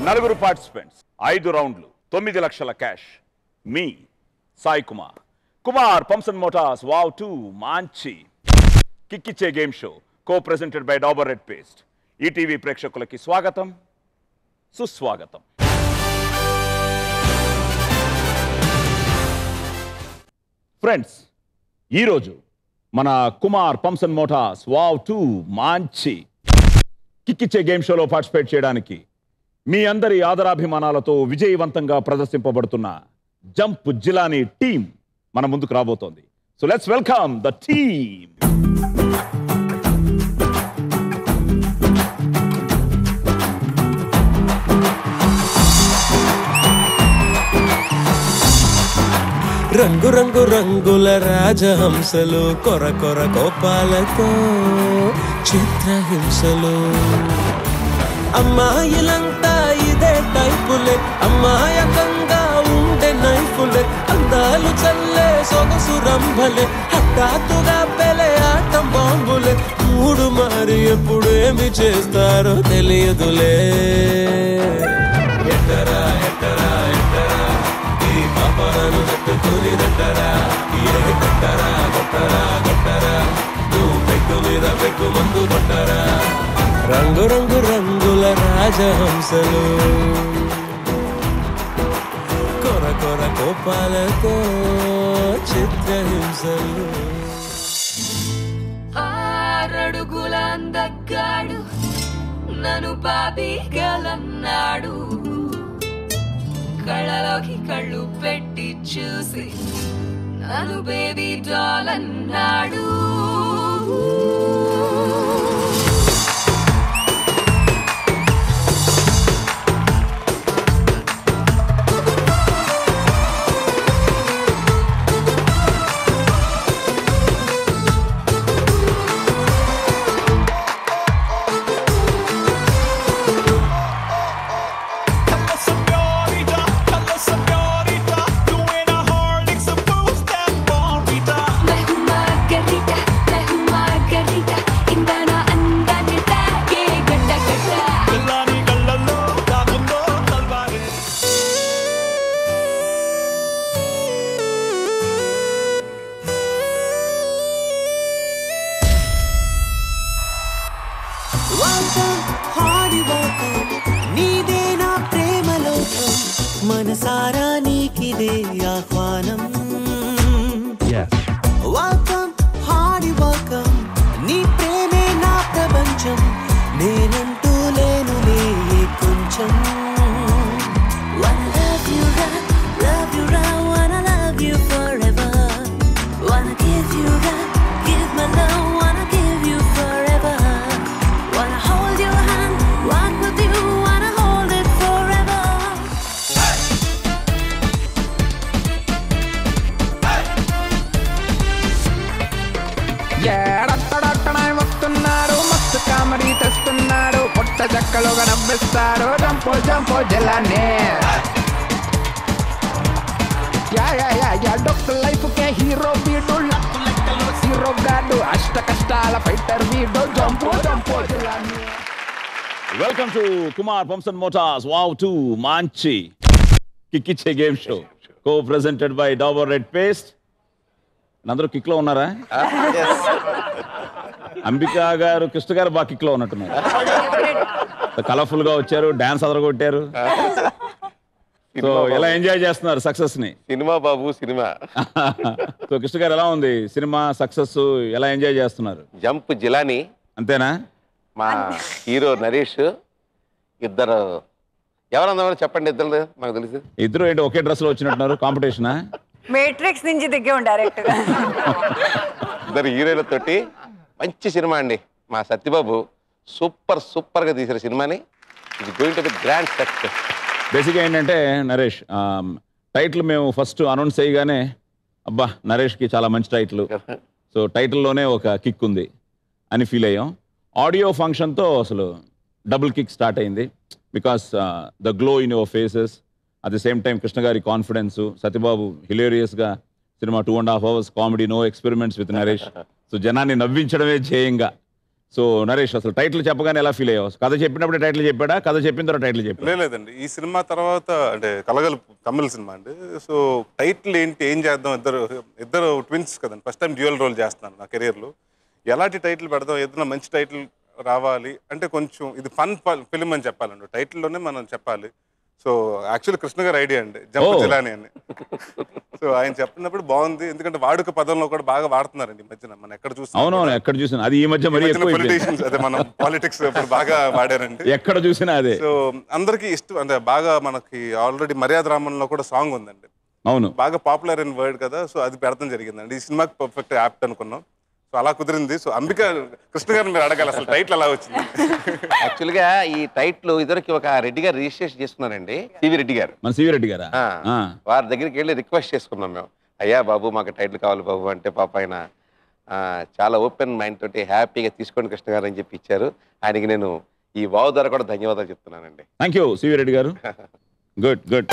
నలుగురు పార్టిసిపెంట్స్ 5 రౌండ్లు 9 లక్షల క్యాష్ మీ సాయి కుమార్ పంప్సన్ మోటార్స్ వావ్ 2 మంచి కిక్కిచ్చే game show co-presented by Dabur red paste ETV ప్రేక్షకులకి స్వాగతం సుస్వాగతం. ఫ్రెండ్స్, ఈరోజు మన కుమార్ పంప్సన్ మోటార్స్ వావ్ 2 మంచి కిక్కిచ్చే గేమ్ షోలో పార్టిసిపేట్ చేయడానికి మీ అందరి ఆదరాభిమానాలతో విజయవంతంగా ప్రదర్శింపబడుతున్న జంప్ జిలానీ టీం మన ముందుకు రాబోతోంది. So let's welcome the team. రంగు రంగు రంగుల రాజహంసలు కొర కొర కోపాలతో చిత్రహింసలు అమ్మాయిలంతా ఇదే టైపులే అమ్మాయకంగా ఉండే నైఫులే అందాలు చల్లే సొగసు రంభలే హఠాత్తుగా పెలే ఆటం బాంబులే మూడు మారి ఎప్పుడు ఏమి చేస్తారో తెలియదులే. ఎట్టరా ఎట్టరా ఎట్టరా ఈ పాపలను తట్టుకుని దట్టరా ఏ కొట్టరా కొట్టరా కొట్టరా నువ్వు పెట్టు మీద పెట్టు మందు కొట్టరా. రంగు రంగు రంగుల రాజహంసలు కొర కొర కోపాలతో చిత్రహింసలు. 6 అడుగుల అందగాడు నన్ను బాబీగలన్నాడు కళ్ళలోకి కళ్ళు పెట్టి చూసి నన్ను బేబీ డాల్ అన్నాడు. నీదేనా ప్రేమలోకం మనసారా నీకిదే ఆహ్వానం. వెల్కమ్ హార్డీ వెల్కమ్ నీ ప్రేమే నా ప్రపంచం నేనంటూ లేనులే కొంచెం. Wanna love you right, wanna love you forever. Wanna give you right, give my love, wanna give you forever. Wanna hold your hand, walk with you, wanna hold it forever. ఏడట్టడట్టడాయి వస్తున్నాడు మస్తు comedy తెస్తున్నాడు పొట్ట చెక్కలుగా నవ్విస్తాడు జంపో జంపో జిలానీ. డొక్కు life కే hero వీడు luck లెక్కలో hero గాడు అష్ట కష్టాల ఫైటర్ వీడు జంపో జంపో జిలానీ. వెల్కమ్ టు కుమార్ పంప్సన్ మోటార్స్ వావ్ 2 మంచి కిక్కిచ్చే game show co-presented by Dabur red paste. అందరూ కిక్ లో ఉన్నారా? అంబికా గారు కృష్ణ గారు బాగా కిక్ లో ఉన్నట్టున్నారు. కలర్ఫుల్ గా వచ్చారు, డాన్స్ అదరగొట్టారు. సో ఎలా ఎంజాయ్ చేస్తున్నారు సక్సెస్ ని? సినిమా బాబు సినిమా. సో కృష్ణ గారు ఎలా ఉంది సినిమా సక్సెస్? ఎలా ఎంజాయ్ చేస్తున్నారు? జంప్ జిలానీ అంతేనా? మా హీరో నరేష్ ఇద్దరు ఎవరన్నా చెప్పండి. ఇద్దరు మాకు తెలుసు. ఇద్దరు ఏంటి ఒకే డ్రెస్ లో వచ్చినట్టున్నారు? కాంపిటీషనా? మేట్రిక్స్ నుంచి దిగాం డైరెక్ట్ గా. ఇద్దరు హీరోలతోటి మంచి సినిమా అండి. మా సత్యబాబు సూపర్ గా తీసిన సినిమాని ఇది going to be grand success. బేసిక్గా ఏంటంటే నరేష్ టైటిల్ మేము ఫస్ట్ అనౌన్స్ చేయగానే అబ్బా నరేష్కి చాలా మంచి టైటిల్, సో టైటిల్లోనే ఒక కిక్ ఉంది అని ఫీల్ అయ్యాం. ఆడియో ఫంక్షన్తో అసలు డబుల్ కిక్ స్టార్ట్ అయింది. Because the glow in your faces, at the same time Krishna గారి కాన్ఫిడెన్స్, సత్యబాబు హిలేరియస్గా సినిమా 2.5 hours comedy, no experiments with Naresh. So జనాన్ని నవ్వించడమే ధ్యేయంగా సో నరేష్ అసలు టైటిల్ చెప్పగానే ఎలా ఫీల్ అయ్యావు? కథ చెప్పినప్పుడు టైటిల్ చెప్పాడా, కథ చెప్పిన తర్వాత టైటిల్ చెప్పాడా? లేదండి, ఈ సినిమా తర్వాత అంటే కలగలుపు తమిళ సినిమా అండి. సో టైటిల్ ఏంటి, ఏం చేద్దాం, ఇద్దరు ట్విన్స్ కదండి, ఫస్ట్ టైం డ్యూయల్ రోల్ చేస్తున్నాను నా కెరియర్లో. ఎలాంటి టైటిల్ పెడదాం, ఏదైనా మంచి టైటిల్ రావాలి అంటే కొంచెం ఇది ఫన్ ఫిలిం అని చెప్పాలండి, టైటిల్లోనే మనం చెప్పాలి. సో యాక్చువల్లీ కృష్ణ గారు ఐడియా అండి, జంప్ జిలాని అని. సో ఆయన చెప్పినప్పుడు బాగుంది, ఎందుకంటే వాడుక పదంలో కూడా బాగా వాడుతున్నారండి ఈ మధ్యన, మనం ఎక్కడ చూస్తాం. అవునవును, ఎక్కడ చూసినా అది. ఈ మధ్య మరి పొలిటీషియన్స్ అదే మనం పాలిటిక్స్ ఇప్పుడు బాగా వాడారండి, ఎక్కడ చూసినా అదే. సో అందరికి ఇష్టం అంటే బాగా. మనకి ఆల్రెడీ మర్యాద రామన్లో కూడా సాంగ్ ఉందండి, అవును, బాగా పాపులర్ ఇన్ వర్డ్ కదా. సో అది పెడతాం జరిగిందండి, ఈ సినిమాకి పర్ఫెక్ట్ యాప్ట్ అనుకున్నాం. సో అలా కుదిరింది. సో అంబిక కృష్ణ గారిని మీరు అడగాలి అసలు టైటిల్ ఎలా వచ్చింది. యాక్చువల్గా ఈ టైటిల్ ఇద్దరికి ఒక రెడ్డి గారు రిజిస్ట్రేషన్ చేసుకున్నారండి, సివి రెడ్డి గారు. మన సివి రెడ్డి గారా? వారి దగ్గరికి వెళ్ళి రిక్వెస్ట్ చేసుకున్నాం మేము, అయ్యా బాబు మాకు టైటిల్ కావాలి బాబు అంటే, పాప ఆయన చాలా ఓపెన్ మైండ్ తోటి హ్యాపీగా తీసుకోండి కృష్ణ గారు అని చెప్పి ఇచ్చారు. ఆయనకి నేను ఈ వావ్ ద్వారా కూడా ధన్యవాదాలు చెప్తున్నానండి. థ్యాంక్ యూ సివి రెడ్డి గారు. Good good.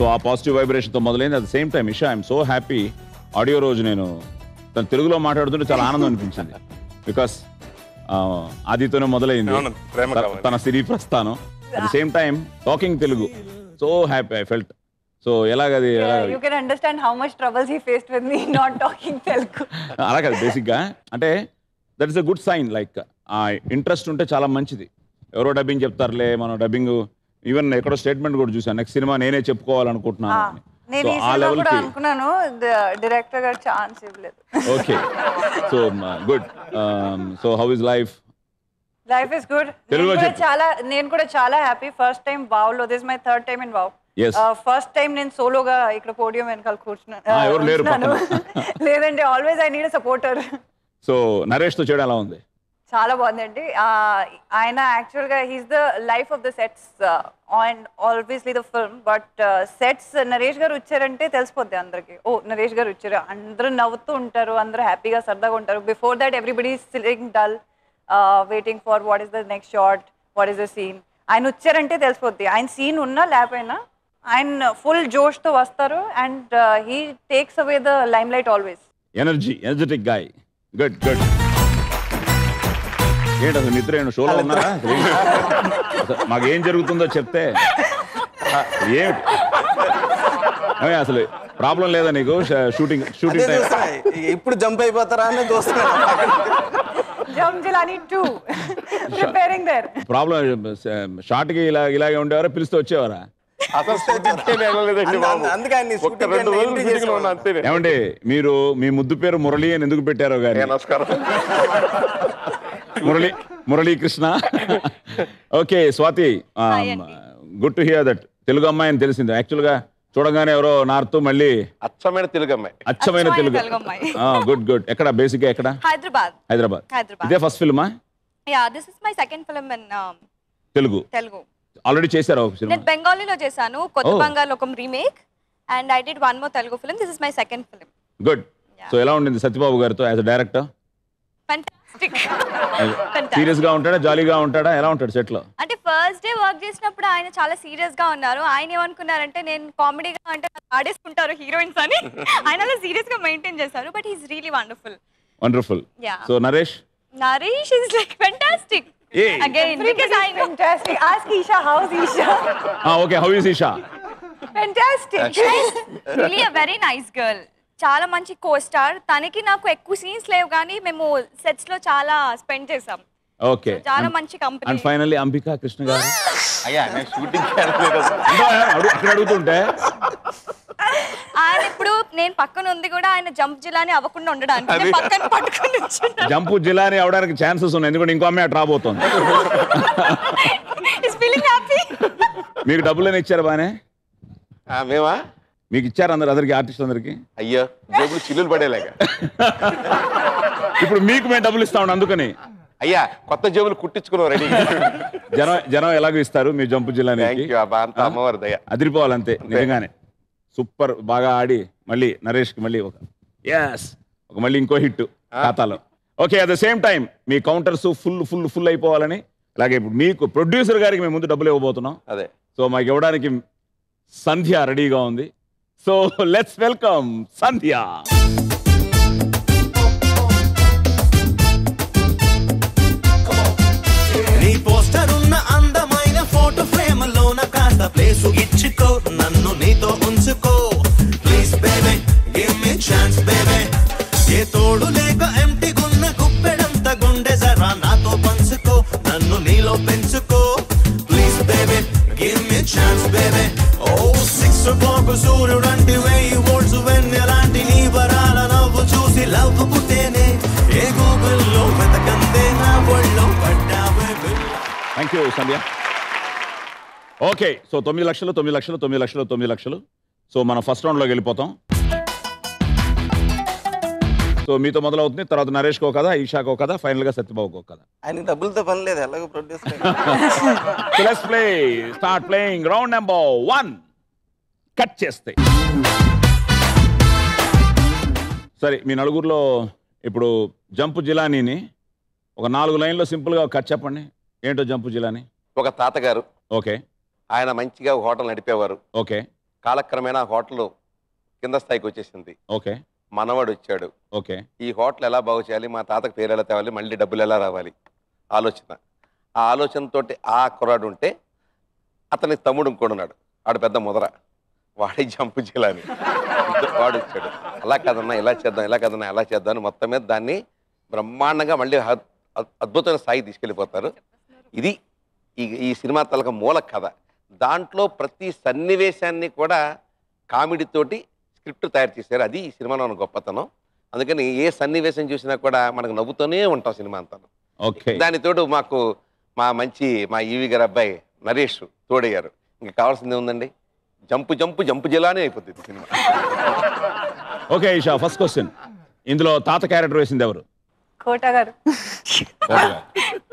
సో ఆ పాజిటివ్ వైబ్రేషన్తో మొదలైంది. At the same time Isha, I'm so happy. Audio రోజు నేను తను తెలుగులో మాట్లాడుతుంటే చాలా ఆనందం అనిపించింది. బికాస్ ఆదితోనే మొదలైంది తన సినీ ప్రస్థానం. At the same time talking Telugu, so happy I felt. So ఎలాగది? You can understand how much troubles he faced with me not talking Telugu. అలా కాదు, బేసిక్గా అంటే that is a good sign. Like ఆ ఇంట్రెస్ట్ ఉంటే చాలా మంచిది. ఎవరో డబ్బింగ్ చెప్తారులే, మనం డబ్బింగ్ ఈవెన్ ఎక్కడో స్టేట్మెంట్ కూడా చూసాను, నెక్స్ట్ సినిమా నేనే చెప్పుకోవాలనుకుంటున్నాను. నేను ఈ సినిమా కూడా అనుకున్నాను, డైరెక్టర్ గారు ఛాన్స్ ఇవ్వలేదు. Okay, so good. So how is life? Life is good. నేను కూడా చాలా హ్యాపీ. ఫస్ట్ టైం వావ్ లో, this my third time in wow. First time నేను సోలోగా ఇక్కడ పోడియం వెనకాల కూర్చున్నాను. లేదండి, always I need a supporter. So Naresh తో చేయడం ఎలా ఉంది? చాలా బాగుందండి. ఆయన యాక్చువల్గా he's the life of the sets and ఆల్వేస్లీ the film. But sets Naresh గారు వచ్చారంటే తెలిసిపోద్ది అందరికి, ఓ నరేష్ గారు వచ్చారు. అందరూ నవ్వుతూ ఉంటారు, అందరూ హ్యాపీగా సరదాగా ఉంటారు. Before that everybody is sitting dull, waiting for what is the next shot, what is the scene. ఆయన వచ్చారంటే తెలిసిపోద్ది. ఆయన సీన్ ఉన్నా లేకపోయినా ఆయన ఫుల్ జోష్తో వస్తారు. And he takes away the lime light always. Energetic guy. Good good. ఏంటి అసలు మిత్ర షోలో ఉన్నారా? మాకు ఏం జరుగుతుందో చెప్తే. ఏమిటి అసలు ప్రాబ్లం లేదా నీకు? షూటింగ్ ఇప్పుడు జంప్ అయిపోతారా అని ప్రాబ్లం. షార్ట్ కి ఇలాగే ఉండేవారా, పిలిస్తే వచ్చేవారా? ఏమండి మీరు మీ ముద్దు పేరు మురళి అని ఎందుకు పెట్టారో గానీ. Muralikrishna. Okay Swathi, good to hear that. Telugu అమ్మాయి అని తెలిసింది. యాక్చువల్ గా చూడగానే ఎవరో నార్త్, మళ్ళీ అచ్చమైన తెలుగు అమ్మాయి. అచ్చమైన తెలుగు. Good good. ఎక్కడ బేసిక్ గా? ఎక్కడ? హైదరాబాద్. ఇదే ఫస్ట్ ఫిల్మా? Yeah, this is my second film in Telugu. Already చేశారు ఒక సినిమా? నేను బెంగాలీలో చేశాను, కొత్త బంగాళాఖం remake, and I did one more Telugu film. This is my second film. Good. So ఎలా ఉండింది సత్యబాబు గారితో యాజ్ అ డైరెక్టర్? సీరియస్ గా ఉంటాడా, జాలీగా ఉంటాడా, ఎలా ఉంటాడు సెట్ లో? అంటే ఫస్ట్ డే వర్క్ చేసినప్పుడు ఆయన చాలా సీరియస్ గా ఉన్నారు. ఆయన ఏమనుకున్నారంటే నేను కామెడీగా అంటే ఆడేసుకుంటారు హీరోయిన్స్ అని, ఆయన అలా సీరియస్ గా మెయింటైన్ చేశారు. But he's really wonderful. So Naresh is like fantastic. Again, because I know. Fantastic. Ask Isha, how's Isha? Okay, how is Isha? Fantastic. She's really a very nice girl. చాలా మంచి కో-స్టార్. తనకి నాకు ఎక్కువ సీన్స్ లేవు కానీ మేము సెట్స్ లో చాలా స్పెండ్ చేసాం. ఓకే, చాలా మంచి company. And finally Ambika Krishna గారు. అయ్యా నేను షూటింగ్ అడుగుతుంటే ఆయన ఇప్పుడు నేను పక్కన ఉంది కూడా ఆయన జంప్ జిలాని అవ్వకుండా ఉండడానికి పక్కన పట్టుకుని జంప్ జిలాని అవడానికి ఛాన్సెస్ ఉన్నాయి, ఎందుకంటే ఇంకో అమ్మాయి రాబోతుంది. మీకు డబ్బులు ఇచ్చారు బానే? మేమా? మీకు ఇచ్చారు అందరికి ఆర్టిస్ట్ అందరికి? అయ్యో జబ్బులు చిల్లులు పడేలాగ. ఇప్పుడు మీకు మేము డబ్బులు ఇస్తా ఉన్నాం అందుకని. అయ్యా కొత్త జేబులు కుట్టించుకున్నాం రెడీ. జనం ఎలాగో ఇస్తారు మీ జంపు జిల్లాని? అమ్మవారి దయ. అదిరిపోవాలంతే నిజంగానే. సూపర్, బాగా ఆడి మళ్ళీ నరేష్ కి మళ్ళీ మళ్ళీ ఇంకో హిట్ ఖాతాలో. Okay, at the same time మీ కౌంటర్స్ ఫుల్ అయిపోవాలని, అలాగే ఇప్పుడు మీకు ప్రొడ్యూసర్ గారికి మేము ముందు డబ్బులు ఇవ్వబోతున్నాం. అదే. సో మాకు ఇవ్వడానికి సంధ్య రెడీగా ఉంది. So let's welcome Sandhya. కాస్త ప్లేసు ఇచ్చుకో నన్ను నీతో ఉంచుకో please baby give me chance baby ఏ తోడు లేక ఎంటీ గున్న గుప్పెడంత గుండె జరా నాతో పంచుకో నన్ను నీలో పెంచుకో please baby give me chance baby ఓ 6 o'clock సూర్యుడంటి 1000 volts వెన్నెలాంటి నీ వరాల నవ్వు చూసి లవ్ పుట్టేనే ఏ గూగుల్లో వెతకందే నా ఒళ్ళో పడ్డావే thank you Sandhya. Okay, so 9 లక్షలు 9 లక్షలు 9 లక్షలు 9 లక్షలు. సో మనం ఫస్ట్ రౌండ్లోకి వెళ్ళిపోతాం. సో మీతో మొదలవుతుంది, తర్వాత నరేష్కి ఒక కథ, ఈషాకి ఒక కథ, ఫైనల్గా సత్యబాబుకి ఒక కథ. ఆయనకి డబ్బులతో పని లేదు, ఎలాగో producer. So let's play. Start playing round number 1. Cut చేస్తే సరే, మీ నలుగురిలో ఇప్పుడు జంపు జిలానీని ఒక 4 లైన్లో సింపుల్గా కట్ చెప్పండి. ఏంటో జంపు జిలానీ? ఒక తాతగారు, ఓకే, ఆయన మంచిగా హోటల్ నడిపేవారు. ఓకే, కాలక్రమేణా హోటల్ కింద స్థాయికి వచ్చేసింది. ఓకే, మనవాడు వచ్చాడు. ఓకే, ఈ హోటల్ ఎలా బాగు చేయాలి, మా తాతకు పేరు ఎలా తేవాలి, మళ్ళీ డబ్బులు ఎలా రావాలి ఆలోచన. ఆ ఆలోచనతోటి ఆ కుర్రాడు ఉంటే అతని తమ్ముడు ఇంకోడు ఉన్నాడు, ఆడు పెద్ద ముదర, వాడి జంపు జిలాని. వాడు వచ్చాడు, అలా కదన్నా ఇలా చేద్దాం, ఇలా కదన్నా ఎలా చేద్దాం అని మొత్తం మీద దాన్ని బ్రహ్మాండంగా మళ్ళీ అద్భుతమైన స్థాయికి తీసుకెళ్ళిపోతారు. ఇది ఈ సినిమా తలక మూల కథ. దాంట్లో ప్రతి సన్నివేశాన్ని కూడా కామెడీతోటి స్క్రిప్ట్ తయారు చేశారు. అది ఈ సినిమాలో ఉన్న గొప్పతనం. అందుకని ఏ సన్నివేశం చూసినా కూడా మనకు నవ్వుతూనే ఉంటాం సినిమా అంతా. ఓకే, దానితోడు మాకు మా ఈవి గారి అబ్బాయి నరేష్ తోడయ్యారు. ఇంకా కావాల్సింది ఉందండి, జంపు జంపు జంపు జిలానే అయిపోతుంది సినిమా. Okay Esha, first question. ఇందులో తాత క్యారెక్టర్ వేసింది ఎవరు? కోట గారు.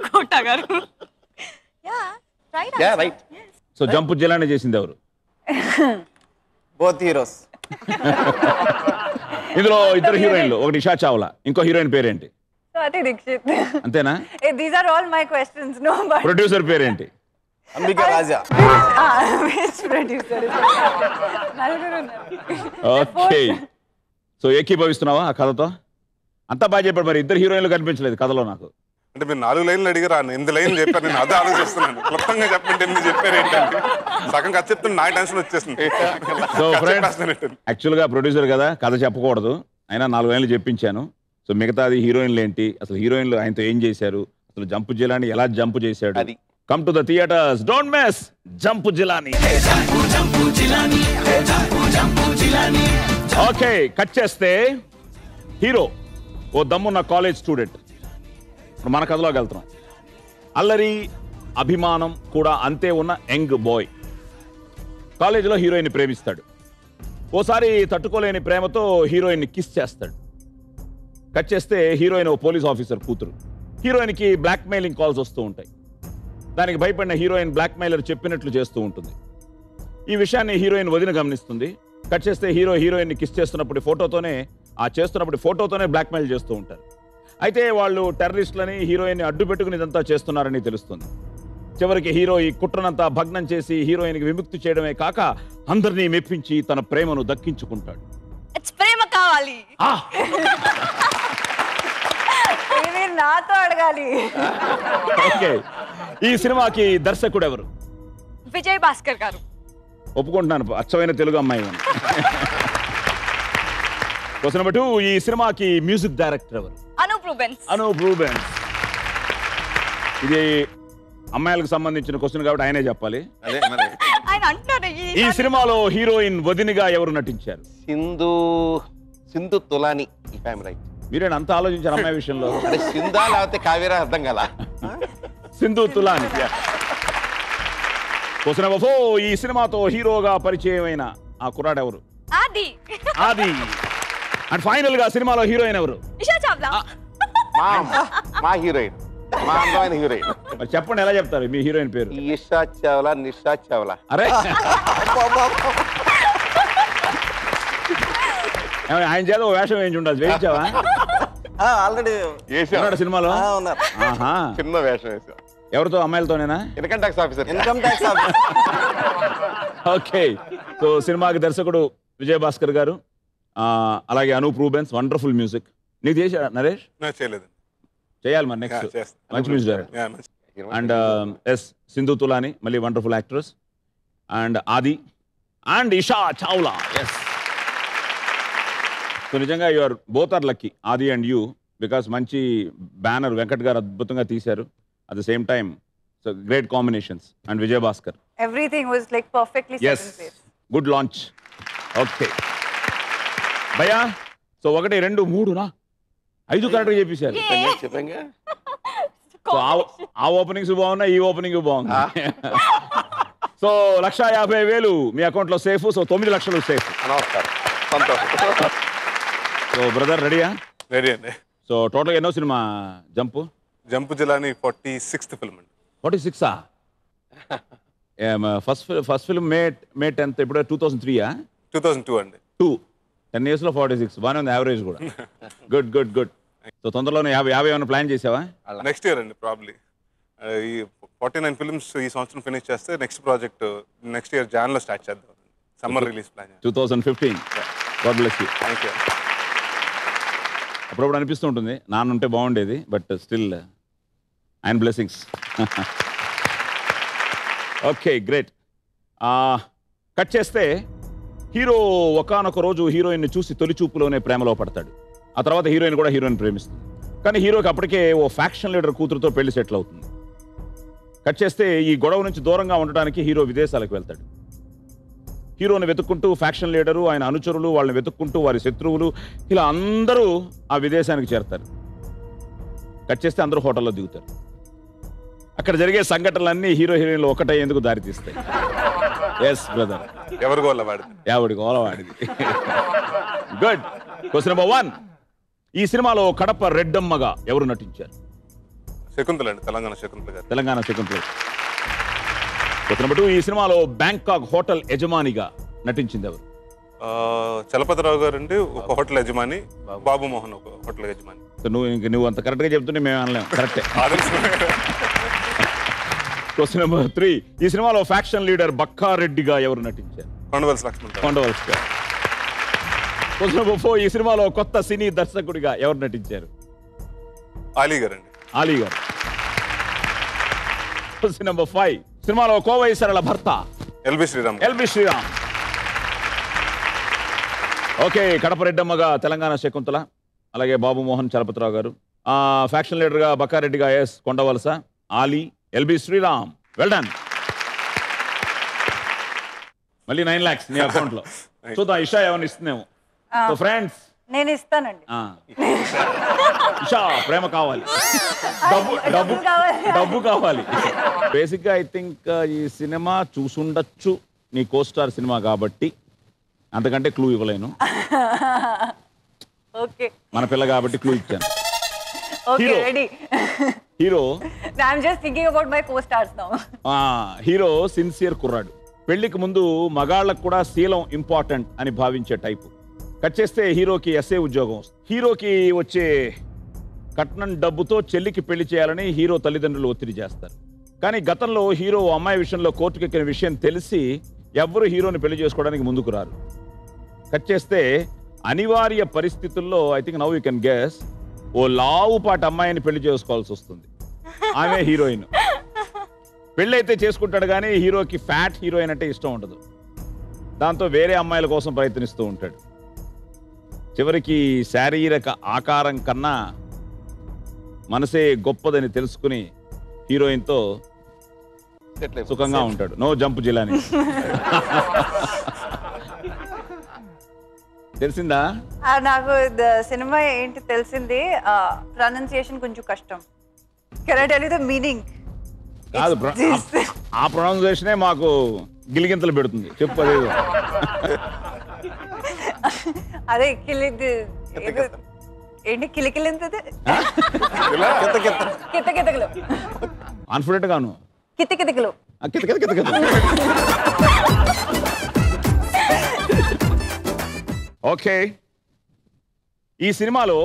కోట గారు. Yeah right. So jump Jilani చేసింది ఎవరు? Both heroes. ఇందులో 2 హీరోయిన్లు, ఒకటి ఇషా చావ్లా, ఇంకో హీరోయిన్ పేరేంటి? స్వాతి దీక్షిత్. అంతేనా? These are all my questions. No but producer పేరేంటి? Ambika Raja. Producer. Okay, so ఏకీభవిస్తున్నావా ఆ కథతో? అంతా బాగా చెప్పాడు. మరి 2 హీరోయిన్లు కనిపించలేదు కథలో నాకు. అంటే మీరు 4 లైన్లు అడిగారు, 8 లైన్లు చెప్పారు. నేను అదే ఆలోచిస్తున్నాను, క్లుప్తంగా చెప్పండి ఎన్ని చెప్పారు ఏంటంటే. సగం కథ చెప్తున్నా నాకు టెన్షన్ వచ్చేసింది. సో ఫ్రెండ్స్, యాక్చువల్గా ప్రొడ్యూసర్ కదా, కథ చెప్పకూడదు, అయినా 4 లైన్లు చెప్పించాను. సో మిగతాది హీరోయిన్లు ఏంటి, అసలు హీరోయిన్లు ఆయనతో ఏం చేశారు, అసలు జంపు జిలానీ ఎలా జంపు చేశాడు. అది come to the theatres, don't miss jump Jilani. Okay, cut చేస్తే హీరో ఓ దమ్మున్న కాలేజ్ స్టూడెంట్. ఇప్పుడు మన కథలోకి వెళ్తున్నాం. అల్లరి, అభిమానం కూడా అంతే ఉన్న యంగ్ బాయ్ కాలేజీలో హీరోయిన్ ప్రేమిస్తాడు. ఓసారి తట్టుకోలేని ప్రేమతో హీరోయిన్ని కిస్ చేస్తాడు. కట్ చేస్తే హీరోయిన్ ఓ పోలీస్ ఆఫీసర్ కూతురు. హీరోయిన్కి బ్లాక్మెయిలింగ్ కాల్స్ వస్తూ ఉంటాయి. దానికి భయపడిన హీరోయిన్ బ్లాక్మెయిలర్ చెప్పినట్లు చేస్తూ ఉంటుంది. ఈ విషయాన్ని హీరోయిన్ వదిన గమనిస్తుంది. కట్ చేస్తే హీరోయిన్ని కిస్ చేస్తున్నప్పుడు ఫోటోతోనే బ్లాక్మెయిల్ చేస్తూ ఉంటారు. అయితే వాళ్ళు టెర్రరిస్టులని, హీరోయిన్ని అడ్డు పెట్టుకుని ఇదంతా చేస్తున్నారని తెలుస్తుంది. చివరికి హీరో ఈ కుట్రనంతా భగ్నం చేసి హీరోయిన్కి విముక్తి చేయడమే కాక అందరినీ మెప్పించి తన ప్రేమను దక్కించుకుంటాడు. ప్రేమ కావాలి. నాతో అడగాలి. ఓకే, ఈ సినిమాకి దర్శకుడు ఎవరు? విజయ్ భాస్కర్ గారు. ఒప్పుకుంటున్నాను, అచ్చమైన తెలుగు అమ్మాయి. క్వశ్చన్ నెంబర్ 2, ఈ సినిమాకి మ్యూజిక్ డైరెక్టర్ ఎవరు? అనూప్ రూబెన్స్. ఇది అమ్మాయిలకు సంబంధించిన క్వశ్చన్ కాబట్టి ఆయనే చెప్పాలి. అదే మరి. ఆయన అంటున్నారు ఈ సినిమాలో హీరోయిన్ వదినిగా ఎవరు నటించారు? Sindhu Tolani, if I am right. మీరేనా అంత ఆలోచించారు అమ్మాయి విషయంలో? అంటే సింధా లేకపోతే కావేరా అర్థం కదా. సింధు తులాని. క్వశ్చన్ నెంబర్ 4, ఈ సినిమాతో హీరోగా పరిచయమైన ఆ కుర్రాడు ఎవరు? ఆది. అండ్ ఫైనల్ గా సినిమాలో హీరోయిన్ ఎవరు? ఇషా చావ్లా. మా హీరోయిన్, మా అందమైన హీరోయిన్. మరి చెప్పండి, ఎలా చెప్తారు మీ హీరోయిన్ పేరు? ఈషా చావ్లా, నిషా చావ్లా. అరే ఆయన చేత ఓ వేషం వేయించి ఉండదు, వేయించావా? ఆల్రెడీ ఉన్నాడు సినిమాలో. ఉన్నారు. ఆహా, చిన్న వేషం వేసా. ఎవరితో? అమ్మాయిలతోనేనా? Income tax officer. Income tax officer. Okay, so సినిమాకి దర్శకుడు విజయ్ భాస్కర్ గారు, అలాగే అనూప్ రూబెన్స్. Wonderful music. నీకు చేశాడు నరేష్? చేయలేదు, చేయాలి మరి నెక్స్ట్. మంచి music director. And yes Sindhu Tulani, మళ్ళీ wonderful actress. And Aadi and Isha Chawla. Yes, so నిజంగా you are both are lucky, Aadi and you, because మంచి బ్యానర్ వెంకట్ గారు అద్భుతంగా తీశారు. At the same time so great combinations. And Vijay Bhaskar, everything was like perfectly set in place. Good launch. Okay భయ్యా, so 1 2 3 5 కరెక్ట్గా చెప్పేశారు. చెప్పంగా. So ఆ openings బాగున్నాయి, ఈ ఓపెనింగ్ బాగుంది. సో 1,50,000 మీ అకౌంట్లో సేఫ్. సో 9 లక్షలు సేఫ్. నమస్కారం, సంతోషం. సో బ్రదర్ రెడీయా? రెడీ అండి. సో టోటల్ ఎన్నో cinema jump? Jump Jilani 46th film అండి. 46ఆ? ఫస్ట్ ఫిల్మ్ మే 10th. ఇప్పుడు 2003ఆ? 2002 అండి. 10 yearsలో 46, బాగానే ఉంది యావరేజ్ కూడా. Good good good. సో తొందరలోనే 50 ఏమైనా ప్లాన్ చేసావా? నెక్స్ట్ ఇయర్ అండి ప్రాబ్లీ. ఈ 49 ఫిల్మ్స్ ఈ సంవత్సరం ఫినిష్ చేస్తే నెక్స్ట్ ప్రాజెక్ట్ నెక్స్ట్ ఇయర్ జాన్లో స్టార్ట్ చేద్దాం. Summer release plan 2015. God bless you. Thank you. అప్పుడప్పుడు అనిపిస్తూ ఉంటుంది నాన్న ఉంటే బాగుండేది, బట్ స్టిల్ ఆయన బ్లెస్సింగ్స్. Okay great. కట్ చేస్తే హీరో ఒకానొక రోజు హీరోయిన్ని చూసి తొలి చూపులోనే ప్రేమలో పడతాడు. ఆ తర్వాత హీరోయిన్ కూడా హీరోయిన్ ప్రేమిస్తుంది. కానీ హీరోకి అప్పటికే ఓ ఫ్యాక్షన్ లీడర్ కూతురుతో పెళ్లి సెటిల్ అవుతుంది. కట్ చేస్తే ఈ గొడవ నుంచి దూరంగా ఉండడానికి హీరో విదేశాలకు వెళ్తాడు. హీరోని వెతుక్కుంటూ ఫ్యాక్షన్ లీడరు, ఆయన అనుచరులు, వాళ్ళని వెతుక్కుంటూ వారి శత్రువులు, ఇలా అందరూ ఆ విదేశానికి చేరతారు. కట్ చేస్తే అందరూ హోటల్లో దిగుతారు. అక్కడ జరిగే సంఘటనలన్నీ హీరో హీరోయిన్లు ఒకటయ్యేందుకు దారితీస్తాయి. ఎస్ బ్రదర్, ఎవరి గోల వాడిది? ఎవడి గోల వాడిది. గుడ్. క్వశ్చన్ నెంబర్ 1, ఈ సినిమాలో కడప రెడ్డమ్మగా ఎవరు నటించారు? శకుంతల అండి, తెలంగాణ శకుంతల గారు. తెలంగాణ శకుంతల. క్వశ్చన్ నెంబర్ 2, ఈ సినిమాలో బ్యాంకాక్ హోటల్ యజమానిగా నటించింది ఎవరు? చలపతిరావు గారు అండి, ఒక హోటల్ యజమాని. బాబు మోహన్ ఒక హోటల్ యజమాని. నువ్వు అంత కరెక్ట్గా చెప్తుంటే మేము అనలేము. కరెక్టే. క్వశ్చన్ నెంబర్ 3, ఈ సినిమాలో ఫ్యాక్షన్ లీడర్ బక్కారెడ్డిగా ఎవరు నటించారు? కొండవలసి లక్ష్మణ్. కొండవలసి గారు. క్వశ్చన్ నెంబర్ 4, ఈ సినిమాలో కొత్త సినీ దర్శకుడిగా ఎవరు నటించారు? ఆలీ గారు అండి. ఆలీ గారు. క్వశ్చన్ నెంబర్ 5, సినిమాలో కోవై సరళ భర్త? LB Sriram. LB Sriram. Okay, Kadapa రెడ్డమ్మగా తెలంగాణ శకుంతల, అలాగే బాబు మోహన్ చలపతిరావు గారు. ఫ్యాక్షన్ లీడర్గా బక్కారెడ్డిగా S Kondavalasa, Ali, LB Sriram. Well done. మళ్ళీ 9 lakhs నీ అకౌంట్లో. చూద్దాం ఇషా ఏమైనా ఇస్తుందేమో. సో ఫ్రెండ్స్, నేను ఇస్తానండి. ఇషా ప్రేమ కావాలి, డబ్బు కావాలి. బేసిక్ గా ఐ థింక్ ఈ సినిమా చూసుండొచ్చు, నీ కోస్టార్ సినిమా కాబట్టి, అంతకంటే క్లూ ఇవ్వలేను. ఓకే, మన పిల్ల కాబట్టి క్లూ ఇచ్చాను. Okay ready. Hero, I'm just thinking about my co-stars now. Hero sincere కుర్రాడు. పెళ్లికి ముందు మగాళ్ళకు కూడా శీలం ఇంపార్టెంట్ అని భావించే టైపు. కట్ చేస్తే హీరోకి ఎస్ఏ ఉద్యోగం వస్తుంది. హీరోకి వచ్చే కట్నం డబ్బుతో చెల్లికి పెళ్లి చేయాలని హీరో తల్లిదండ్రులు ఒత్తిడి చేస్తారు. కానీ గతంలో హీరో అమ్మాయి విషయంలో కోర్టుకెక్కిన విషయం తెలిసి ఎవ్వరూ హీరోని పెళ్లి చేసుకోవడానికి ముందుకు రారు. కట్ చేస్తే అనివార్య పరిస్థితుల్లో I think now you can guess, ఓ లావుపాటి అమ్మాయిని పెళ్లి చేసుకోవాల్సి వస్తుంది. ఆమె హీరోయిన్. పెళ్ళైతే చేసుకుంటాడు కానీ హీరోకి ఫ్యాట్ హీరోయిన్ అంటే ఇష్టం ఉండదు. దాంతో వేరే అమ్మాయిల కోసం ప్రయత్నిస్తూ ఉంటాడు. చివరికి శారీరక ఆకారం కన్నా మనసే గొప్పదని తెలుసుకుని హీరోయిన్తో సుఖంగా ఉంటాడు. No jump Jilani. తెలిసిందా? నాకు సినిమా ఏంటి తెలిసింది, ప్రొనౌన్సియేషన్ కొంచెం కష్టం. Can I tell you the meaning? కాదు, ఆ ప్రొనౌన్సియేషనే మాకు గిలిగింతలు పెడుతుంది. చెప్పు. అదే అదే కిలిది ఏంటి, కిలికిలింతది, కితకితకులు. కాన్ఫిడెంట్ గాను కితకితకులు. ఓకే, ఈ సినిమాలో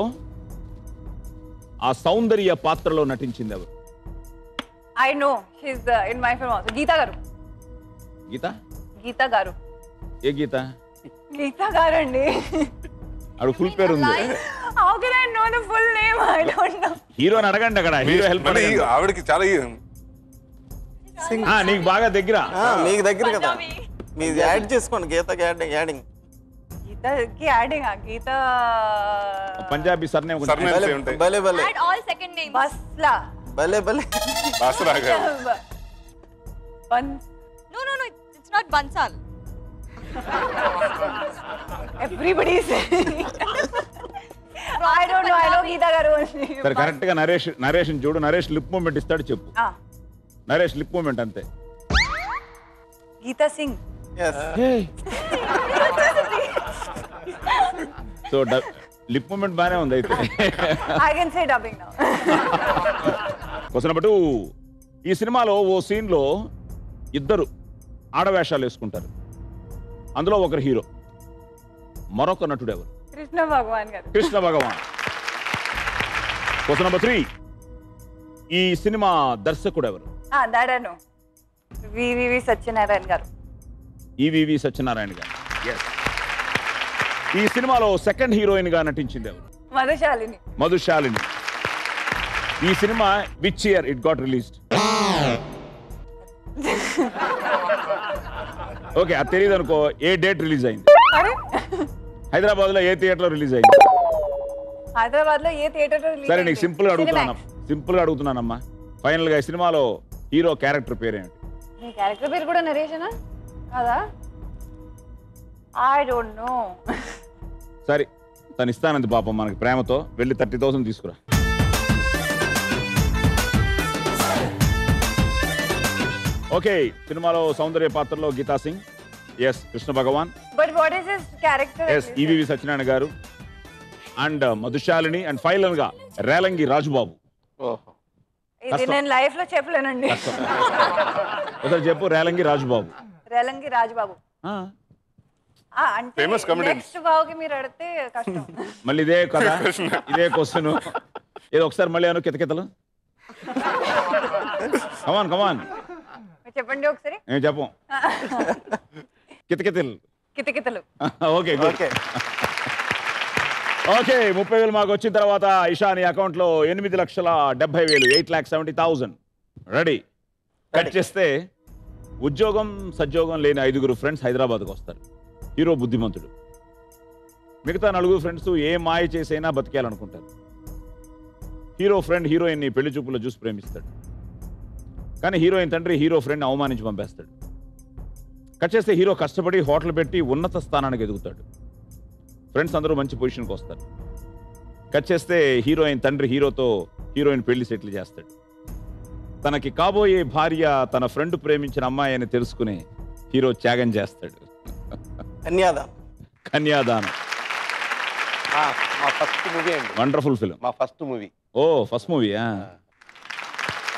ఆ సౌందర్య పాత్రలో నటించింది ఎవరు? I know, she's in my film also. Geetha గారు. గీతా గారు. ఏ గీత? గీతా గారు అండి. ఆవిడ ఫుల్ పేరు ఉంది. How can I know the full name? I don't know. హీరోని అడగండి అక్కడ. Hero help. ఆవిడకి చాలా నీకు బాగా దగ్గర మీకు దగ్గర కదా మీరు యాడ్ చేసుకోండి గీతకి యాడింగ్ గీతకి యాడింగ్ గీత పంజాబీ సర్నేమ్ భలే భలే Add all second names. బస్లా భలే భలే బాసరాగా No, it's not Bansal. Everybody is I don't know గీత గారు సరే కరెక్ట్ గా నరేష్ చూడు. నరేష్ లిప్ మూమెంట్ ఇస్తాడు, చెప్పు. నరేష్ లిప్ మూమెంట్ అంతే. Geetha Singh. So lip movement బానే ఉంది అయితే. I can say dubbing now. Question number 2. ఈ సినిమాలో ఓ సీన్ లో ఇద్దరు ఆడవేషాలు వేసుకుంటారు. అందులో ఒకరు హీరో, మరొక నటుడు ఎవరు? కృష్ణ భగవాన్ గారు. కృష్ణ భగవాన్. Question number 3. ఈ సినిమా దర్శకుడు ఎవరు? that I know. వివి సత్యనారాయణ గారు. ఈవివి సత్యనారాయణ గారు. ఎస్. ఈ సినిమాలో సెకండ్ హీరోయిన్ గా నటించింది ఎవరు? మధుశాలిని. మధుశాలిని. ఈ cinema which year it got released? Okay, అది తెలియదు అనుకో. ఏ డేట్ రిలీజ్ అయింది? హైదరాబాద్ లో ఏ థియేటర్ లో రిలీజ్ అయింది? హైదరాబాద్ లో ఏ థియేటర్ లో రిలీజ్? సరే, నీకు సింపుల్ గా అడుగుతున్నానమ్మా. ఫైనల్ గా ఈ సినిమాలో హీరో క్యారెక్టర్ పేరేంటి? నీ క్యారెక్టర్ పేరు కూడా నరేషనా కాదా? I don't know. సరే, తను ఇస్తానంది పాపం మనకి ప్రేమతో. వెళ్ళి 30,000 తీసుకురా. ఓకే, సినిమాలో సౌందర్య పాత్రలో Geetha Singh. Yes. Krishna Bhagavan. But what is his character? Yes. EVV Satyanarayana గారు అండ్ మధుశాలిని అండ్ ఫైనల్ గా రేలంగి రాజుబాబు. ఇది నేను లైఫ్ లో చెప్పలేనండి. ఒకసారి చెప్పు. రేలంగి రాజుబాబు. రేలంగి రాజుబాబు. అంటే నెక్స్ట్ బావుకి మీరు అడిగితే కష్టం. మళ్ళీ ఇదే కదా, ఇదే క్వశ్చన్. ఏదో ఒకసారి మళ్ళీ అను. కితకితలు. కమాన్ చెప్పండి ఒకసారి. నేను చెప్పం. కితకితలు. కితకితలు. ఓకే ఓకే 30,000 మాకు వచ్చిన తర్వాత ఇషాని అకౌంట్ లో 8,70,000 8,70,000 రెడీ. కట్ చేస్తే ఉద్యోగం సద్యోగం లేని 5 ఫ్రెండ్స్ హైదరాబాద్కి వస్తారు. హీరో బుద్ధిమంతుడు. మిగతా 4 ఫ్రెండ్స్ ఏ మాయ చేసైనా బతికేయాలనుకుంటారు. హీరో ఫ్రెండ్ హీరోయిన్ని పెళ్లి చూపులో చూసి ప్రేమిస్తాడు. కానీ హీరోయిన్ తండ్రి హీరో ఫ్రెండ్ అవమానించి పంపేస్తాడు. కట్ చేస్తే హీరో కష్టపడి హోటల్ పెట్టి ఉన్నత స్థానానికి ఎదుగుతాడు. ఫ్రెండ్స్ అందరూ మంచి పొజిషన్కి వస్తారు. కట్ చేస్తే హీరోయిన్ తండ్రి హీరోతో హీరోయిన్ పెళ్లి సెటిల్ చేస్తాడు. తనకి కాబోయే భార్య తన ఫ్రెండ్ ప్రేమించిన అమ్మాయి అని తెలుసుకుని హీరో త్యాగం చేస్తాడు. కన్యాదానం. మా ఫస్ట్ మూవీ అండి. Wonderful film. మా ఫస్ట్ మూవీ. ఓ, ఫస్ట్ మూవీయా?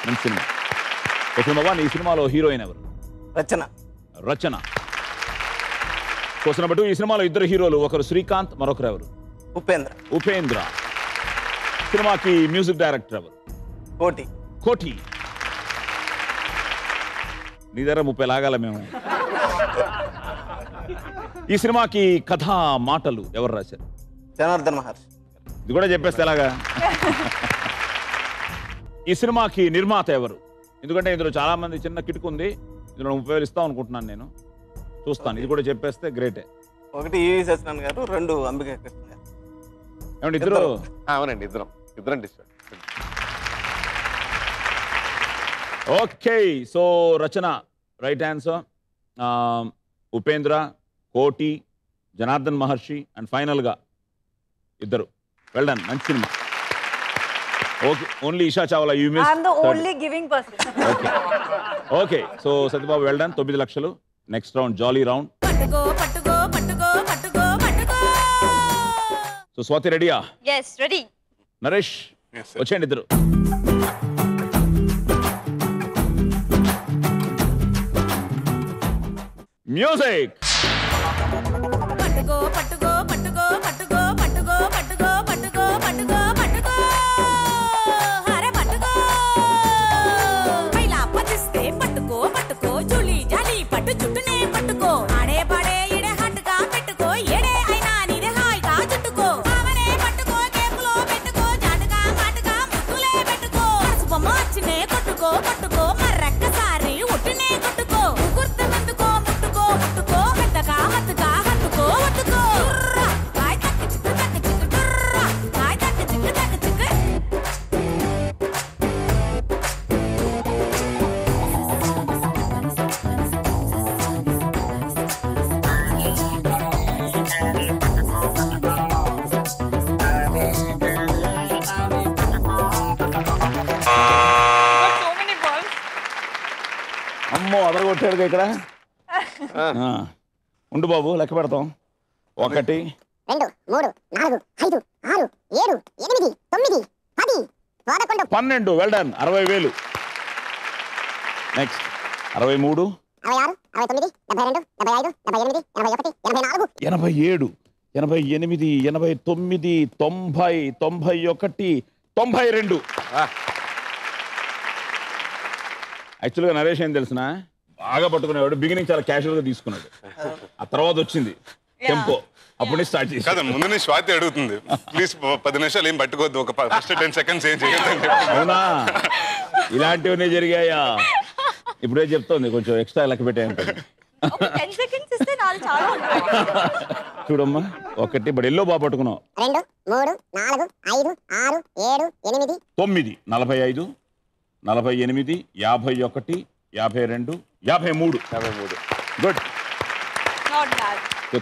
మంచి సినిమా. ఈ సినిమాలో హీరోయిన్ ఎవరు? రచన. Question number 2. ఈ సినిమాలో 2 హీరోలు, ఒకరు శ్రీకాంత్, మరొకరు ఎవరు? ఉపేంద్ర. సినిమాకి మ్యూజిక్ డైరెక్టర్ ఎవరు? కోటి. నీ దగ్గర 30 లాగాల మేము. ఈ సినిమాకి కథా మాటలు ఎవరు రాశారు? జనార్దన్ మహర్షి. ఇది కూడా చెప్పేస్తే ఎలాగా? ఈ సినిమాకి నిర్మాత ఎవరు? ఎందుకంటే ఇందులో చాలా మంది చిన్న కిటుకు ఉంది. ఇందులో 30,000 ఇస్తాం అనుకుంటున్నాను నేను. చూస్తాను. ఇది కూడా చెప్పేస్తే గ్రేటే. 1 ఈవి సత్యనారాయణ గారు, 2 అంబికా కృష్ణ గారు. ఏమండి ఇద్దరు? అవునండి, ఇద్దరం district. Okay, so Rachana right answer. Upendra, Koti, Janardhan Maharshi and ఫైనల్గా 2. Well done. మంచి సినిమా. Okay, only Isha Chawla you miss. I am the only giving person. Okay, so Satyababu well done. 9 లక్షలు. Next round jolly round. So Swathi రెడీయా? yes ready. నరేష్ వచ్చేయండి ఇద్దరు. మ్యూజిక్. పట్టుకో పట్టుకో పట్టుకో పట్టుకో పట్టుకో పట్టుకో పట్టుకో పట్టుకో పట్టుకో హరే పట్టుకో పైలా పచ్చిస్తే పట్టుకో పట్టుకో జులి జాలి పట్టు చుట్టునే పట్టుకో ఆడే పాడే ఇడే హట్టుగా పెట్టుకో ఏడే అయినా నీదే హాయిగా చుట్టుకో కావనే పట్టుకో కేపులో పెట్టుకో జాటుగా మాటుగా ముట్టులే పెట్టుకో పసుపమ్మ వచ్చినే కొట్టుకో కొట్టుకో మర్రక్క సారి పెట్టాడుగా ఇక్కడ. ఉండు బాబు, లెక్క పెడతాం. 1 2 3 4 5 6 7 8 9 10 11 12. Well done. 60,000. నెక్స్ట్ 63 66 69 72 75 78 81 84 87 88 89 90 91 92. యాక్చువల్గా నరేష్ ఏం తెలిసిన బాగా పట్టుకునేవాడు. బిగినింగ్ చాలా క్యాషువల్ గా తీసుకున్నాడు. ఆ తర్వాత వచ్చింది టెంపో. అప్పుడే స్టార్ట్ చేసి కదా ముందు నుంచి స్వాతి అడుగుతుంది, ప్లీజ్ 10 నిమిషాలు ఏం పట్టుకోవద్దు, ఒక ఫస్ట్ 10 seconds ఏం చేయొద్దు. అవునా, ఇలాంటివన్నీ జరిగాయా? ఇప్పుడే చెప్తోంది కొంచెం ఎక్స్ట్రా లెక్క పెట్టాయంటే. చూడమ్మా, 1 బట్ ఎల్లో బాగా పట్టుకున్నావు. 2 3 4 5 6 7 8 9 45 48 51 52 53. గుడ్.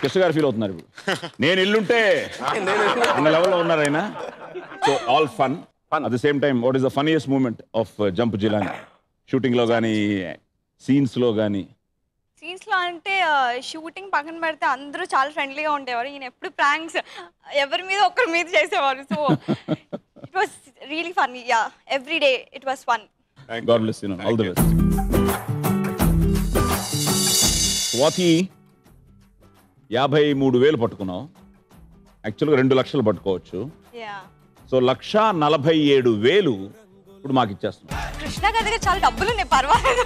కృష్ణ గారు ఫీల్ అవుతున్నారు ఇప్పుడు. నేను ఇల్లుంటే అన్న లెవెల్లో ఉన్నారు ఆయన. So all fun at the same time. What is the funniest moment of jump Jilani? Shooting లో కానీ, సీన్స్ లో కానీ? సీన్స్ లో అంటే షూటింగ్ పక్కన పెడితే అందరూ చాలా ఫ్రెండ్లీగా ఉండేవారు. ఈయన ఎప్పుడు ప్రాంక్స్ ఎవరి మీద ఒకరి మీద చేసేవారు. So it was really fun. Yeah, every day it was fun. God bless you. All the best. Swathi 53,000 పట్టుకున్నావు. యాక్చువల్గా 2 లక్షలు పట్టుకోవచ్చు. సో 1,47,000 ఇప్పుడు మాకు ఇచ్చేస్తున్నాం. కృష్ణ గారి దగ్గర చాలా డబ్బులు ఉన్నాయి, పర్వాలేదు.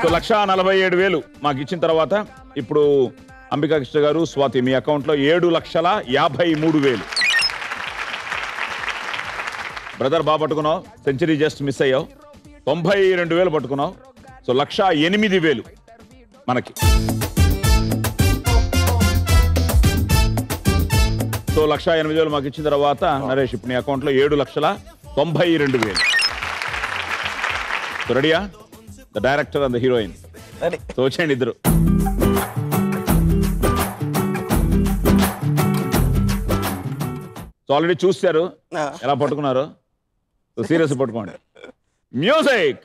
సో 1,47,000 మాకు ఇచ్చిన తర్వాత ఇప్పుడు అంబికా కృష్ణ గారు, స్వాతి మీ అకౌంట్లో 7,53,000. బ్రదర్ బాగా పట్టుకున్నావు. సెంచరీ జస్ట్ మిస్ అయ్యావు. 92,000 పట్టుకున్నావు. సో 1,08,000 మనకి. సో 1,08,000 మాకు ఇచ్చిన తర్వాత నరేష్ ఇప్పుడు నీ అకౌంట్లో 7,92,000. సో రెడీయా? The director and the heroine. So వచ్చేయండి ఇద్దరు. సో ఆల్రెడీ చూస్తారు ఎలా పట్టుకున్నారు. సో సీరియస్ పట్టుకోండి. మ్యూజిక్.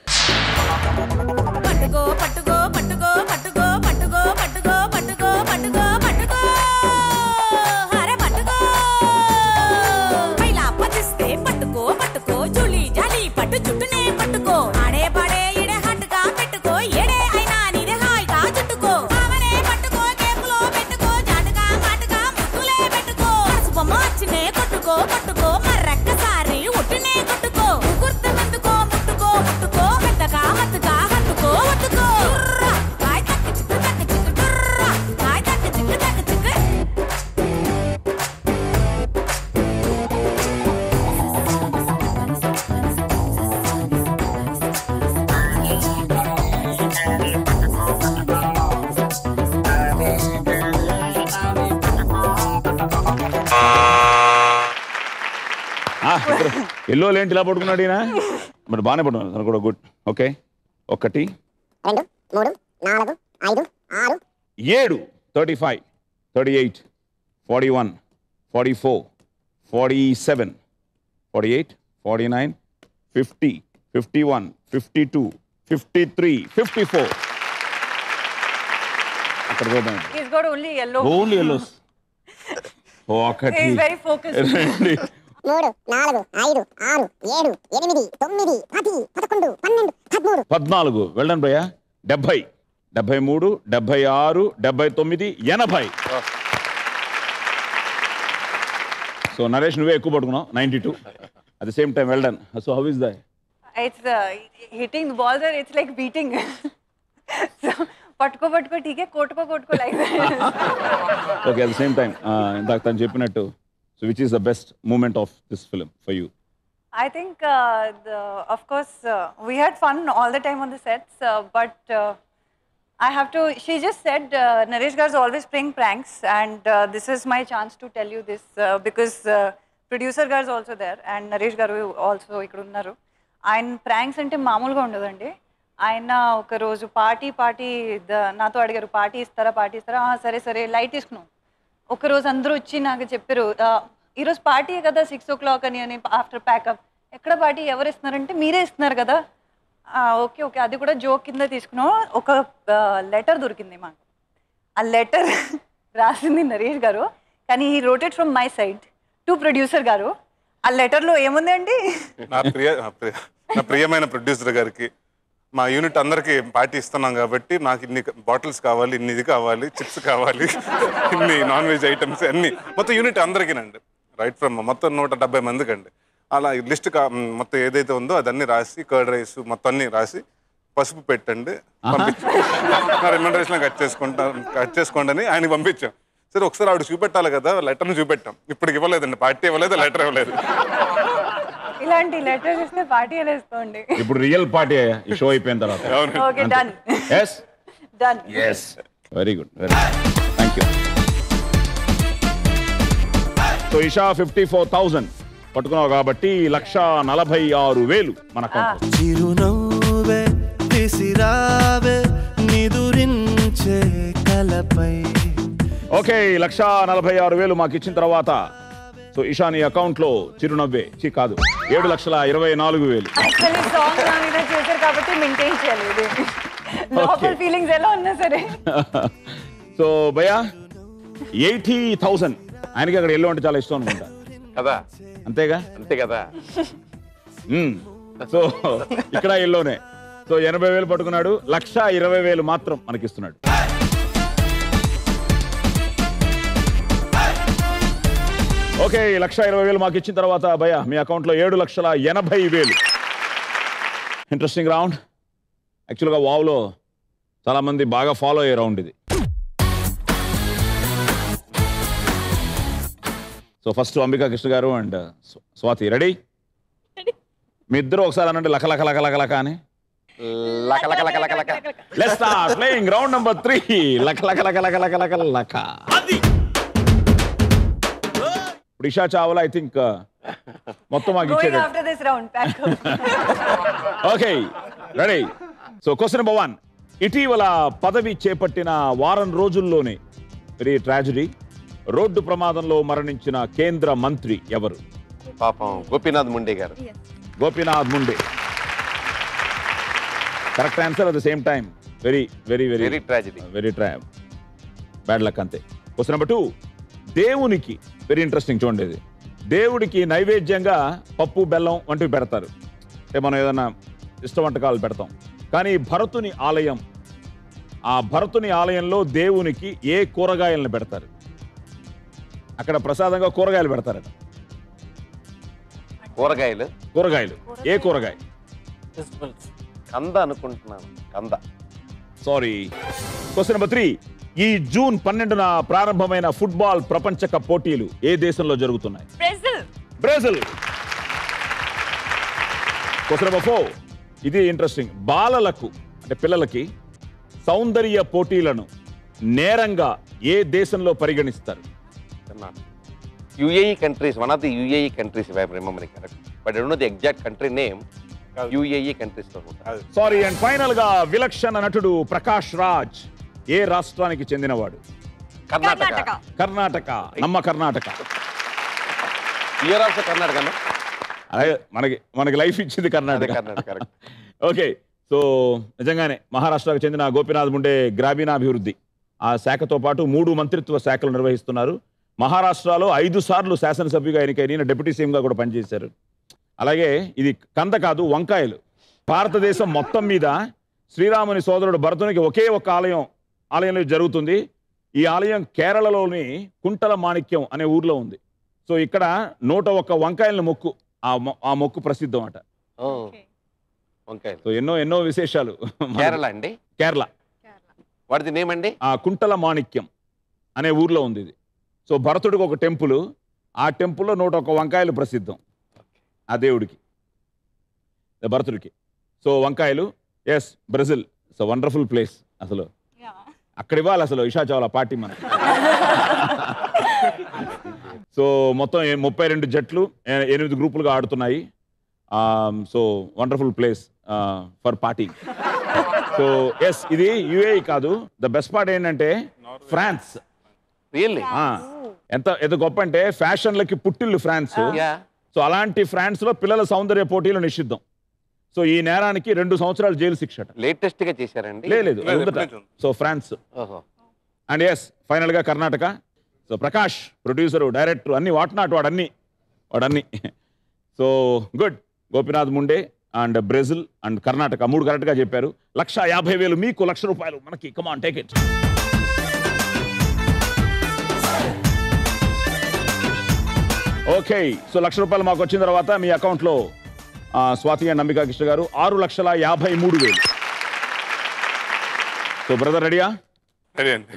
పట్టుకో పట్టుకో పట్టుకో పట్టుకో పట్టుకో పట్టుకో పట్టుకో పట్టుకో పట్టుకో హరే పట్టుకో పైలా పచ్చిస్తే పట్టుకో పట్టుకో జులి జాలి పట్టు చుట్టూనే పట్టుకో ఆడే పాడే ఇడే హట్టుగా పెట్టుకో ఏడే అయినా నీదే హాయిగా చుట్టుకో ఆమనే పట్టుకో కేపులో పెట్టుకో జాటుగా మాటుగా ముట్టులే పెట్టుకో బొమ్మ వచ్చినే కొట్టుకో పట్టుకో మర్రక్కసారి ఉట్టునే కొట్టుకో గుర్తమందుకో ముట్టుకో ముట్టుకో పెద్దగా హత్తుగా హత్తుకో వట్టుకో హాయ్ తక్క చిక్కు తక్క చిక్కు హాయ్ తక్క చిక్కు తక్క చిక్కు ఎల్లో లేంటి ఇలా పట్టుకున్నాడు ఈయన. మరి బాగానే పట్టుకున్నాడు తను కూడా. గుడ్. ఓకే. 1 2 3 4 5 6 7 35 38 41 44 47 48 49 50 51 52 53 54. అక్కడ చూద్దాం. He's got only yellow. Only yellows. He's very focused. 3 4 5 6 7 8 9 10 11 12 13 14. వెళ్ళండి భయ్యా. 70 73 76 79 80. సో నరేష్ నువ్వే ఎక్కువ పట్టుకున్నావు. 92. At the same time well done. So how is that? It's hitting the balls are it's like beating. So పట్టుకో పట్టుకో ఠీకే కొట్టుకో కొట్టుకో like that. Okay. At the same time ఇందాక తను చెప్పినట్టు, so which is the best moment of this film for you? I think, of course, we had fun all the time on the sets, but I have to, she just said, Naresh Gar's always playing pranks, and this is my chance to tell you this, because producer Gar's also there, and Naresh Garu also ikkada unnaru. ఆయన pranks అంటే మామూలుగా ఉండదండి. ఆయన ఒక రోజు party నాతో అడిగారు, party ఇస్తారా? సరే సరే లైట్ తీసుకున్నాం. ఒకరోజు అందరూ వచ్చి నాకు చెప్పారు, ఈరోజు పార్టీ కదా 6 o'clock అని ఆఫ్టర్ ప్యాకప్. ఎక్కడ పార్టీ ఎవరు ఇస్తున్నారంటే మీరే ఇస్తున్నారు కదా. ఓకే ఓకే, అది కూడా జోక్ కింద తీసుకున్నాం. ఒక లెటర్ దొరికింది మాకు. ఆ లెటర్ రాసింది నరేష్ గారు, కానీ he wrote it from my side to producer గారు. ఆ లెటర్లో ఏముంది అండి? నా ప్రియమైన ప్రొడ్యూసర్ గారికి, మా యూనిట్ అందరికి పార్టీ ఇస్తున్నాం కాబట్టి నాకు ఇన్ని బాటిల్స్ కావాలి, ఇన్ని ఇది కావాలి, చిప్స్ కావాలి, ఇన్ని నాన్ వెజ్ ఐటమ్స్ అన్ని మొత్తం యూనిట్ అందరికీనండి. రైట్ ఫ్రమ్ మొత్తం 170 మందికి అండి. అలా లిస్ట్ మొత్తం ఏదైతే ఉందో అదన్నీ రాసి, కర్డ్ రైస్ మొత్తం అన్ని రాసి పసుపు పెట్టండి నా రిమండరేషన్ కట్ చేసుకోండి అని ఆయనకి పంపించాం. సరే ఒకసారి ఆవిడ చూపెట్టాలి కదా, లెటర్ని చూపెట్టాం. ఇప్పటికి ఇవ్వలేదండి, పార్టీ ఇవ్వలేదు, లెటర్ ఇవ్వలేదు. ఇలాంటి లెటర్స్ ఇస్తే పార్టీ వేసుకోండి. ఇప్పుడు రియల్ పార్టీ ఈ షో అయిపోయిన తర్వాత. Okay, done. yes done. yes very good, very thank you. So Isha 54,000 పట్టుకున్నావు కాబట్టి 1,46,000 మన అకౌంట్. చిరునవ్వే విసిరావే నిదురించే కలపై. ఓకే, 1,46,000 మాకు ఇచ్చిన తర్వాత సో ఇషా నీ అకౌంట్ లో చిరునవ్వే కాదు 7,24,000. యాక్చువల్లీ సాంగ్ నా మీద చేశారు కాబట్టి మెయింటైన్ చేయాలి ఇది. లోకల్ ఫీలింగ్స్ ఎలా ఉన్నా సరే. సో భయ్యా 80,000 ఆయనకి అక్కడ ఎల్లో అంటే చాలా ఇష్టం అనుకుంటా కదా. అంతేగా? అంతే కదా. సో ఇక్కడ ఎల్లోనే. సో 80,000 పట్టుకున్నాడు. 1,20,000 మాత్రం మనకిస్తున్నాడు. ఓకే, 1,20,000 మాకు ఇచ్చిన తర్వాత భయ్యా మీ అకౌంట్ లో 7,80,000. Interesting round. యాక్చువల్గా వావ్లో చాలా మంది బాగా ఫాలో అయ్యే రౌండ్ ఇది. సో ఫస్ట్ అంబికా కృష్ణ గారు అండ్ స్వాతి రెడీ? మీ ఇద్దరు ఒకసారి అనండి లక లక లక లక లక అని. లక లక లక లక లక. Let's start playing round number 3. లక లక లక లక లక లక లక. ఇప్పుడు ఇషా చావ్లా ఐ థింక్ మొత్తం మాకు ఇచ్చేది. After this round pack. Okay ready. So question number 1. ఇటీవల పదవి చేపట్టిన వారం రోజుల్లోనే వెరీ ట్రాజడీ రోడ్డు ప్రమాదంలో మరణించిన కేంద్ర మంత్రి ఎవరు? పాపం గోపీనాథ్ ముండే గారు. Gopinath Munde correct answer. At the same time very very very very tragedy, very bad luck అంతే. Question number 2. దేవునికి వెరీ ఇంట్రెస్టింగ్ చూడండి ఇది. దేవుడికి నైవేద్యంగా పప్పు బెల్లం వంటివి పెడతారు, అంటే మనం ఏదైనా ఇష్ట వంటకాలు పెడతాం. కానీ భరతుని ఆలయం, ఆ భరతుని ఆలయంలో దేవునికి ఏ కూరగాయలను పెడతారు? అక్కడ ప్రసాదంగా కూరగాయలు పెడతారట. కూరగాయలు ఏ కూరగాయ? కంద అనుకుంటున్నాను. కంద. సారీ. Question number 3. ఈ జూన్ 12న ప్రారంభమైన ఫుట్బాల్ ప్రపంచ కప్ పోటీలు ఏ దేశంలో జరుగుతున్నాయి? బ్రెజిల్. Question number 4. ఇది ఇంట్రెస్టింగ్. బాలలకు అంటే పిల్లలకి సౌందర్య పోటీలను నేరంగా ఏ దేశంలో పరిగణిస్తారు? UAE countries, one of the UAE countries if I am remembering correct, but I don't know the exact country name. UAE countries. Sorry. And final గా విలక్షణ నటుడు ప్రకాష్ రాజ్ ఏ రాష్ట్రానికి చెందినవాడు? కర్ణాటక. నమ్మ కర్ణాటక. Year also Karnataka. అలాగే మనకి లైఫ్ ఇచ్చింది కర్ణాటక. ఓకే. సో నిజంగానే మహారాష్ట్రకు చెందిన గోపీనాథ్ ముండే గ్రామీణాభివృద్ధి ఆ శాఖతో పాటు 3 మంత్రిత్వ శాఖలు నిర్వహిస్తున్నారు. మహారాష్ట్రలో 5 సార్లు శాసనసభ్యుగా ఎన్నికైన డిప్యూటీ సీఎంగా కూడా పనిచేశారు. అలాగే ఇది కంద కాదు, వంకాయలు. భారతదేశం మొత్తం మీద శ్రీరాముని సోదరుడు భరతునికి ఒకే ఒక ఆలయంలో జరుగుతుంది. ఈ ఆలయం కేరళలోని కుంటల మాణిక్యం అనే ఊర్లో ఉంది. సో ఇక్కడ 101 వంకాయల మొక్కు, ఆ మొక్కు ప్రసిద్ధం అట. సో ఎన్నో విశేషాలు. కేరళ అండి. కేరళ. వాట్ ది నేమ్ అండి? ఆ కుంటల మాణిక్యం అనే ఊర్లో ఉంది ఇది. సో భరతుడికి ఒక టెంపుల్, ఆ టెంపుల్లో 101 వంకాయలు ప్రసిద్ధం ఆ దేవుడికి, భరతుడికి. సో వంకాయలు. Yes, Brazil. So wonderful place. అసలు అక్కడ ఇవ్వాలి అసలు ఇషా చావ్లా పార్టీ మనకి. సో మొత్తం 32 జట్లు 8 గ్రూపులుగా ఆడుతున్నాయి. So wonderful place for party. So yes, ఇది UAE కాదు. ద బెస్ట్ పార్ట్ ఏంటంటే ఫ్రాన్స్. రియల్లీ? ఎంత గొప్ప అంటే ఫ్యాషన్లకి పుట్టిల్లు ఫ్రాన్స్. సో అలాంటి ఫ్రాన్స్లో పిల్లల సౌందర్య పోటీలు నిషిద్ధం. సో ఈ నేరానికి 2 సంవత్సరాలు జైలు శిక్ష. లేటెస్ట్ గా చేశారండి? లేదు. So France. అండ్ ఎస్ ఫైనల్గా Karnataka. So Prakash producer, director అన్ని వాట్నాట్ వాడన్నీ. So good. Gopinath Munde and Brazil and Karnataka 3 కరెక్ట్గా చెప్పారు. 1,50,000 మీకు, ₹1,00,000 మనకి. Come on take it. Okay. So ₹1,00,000 మాకు వచ్చిన తర్వాత మీ అకౌంట్లో స్వాతి అండ్ అంబికా కృష్ణ గారు 6,53,000. సో బ్రదర్ రెడీయా?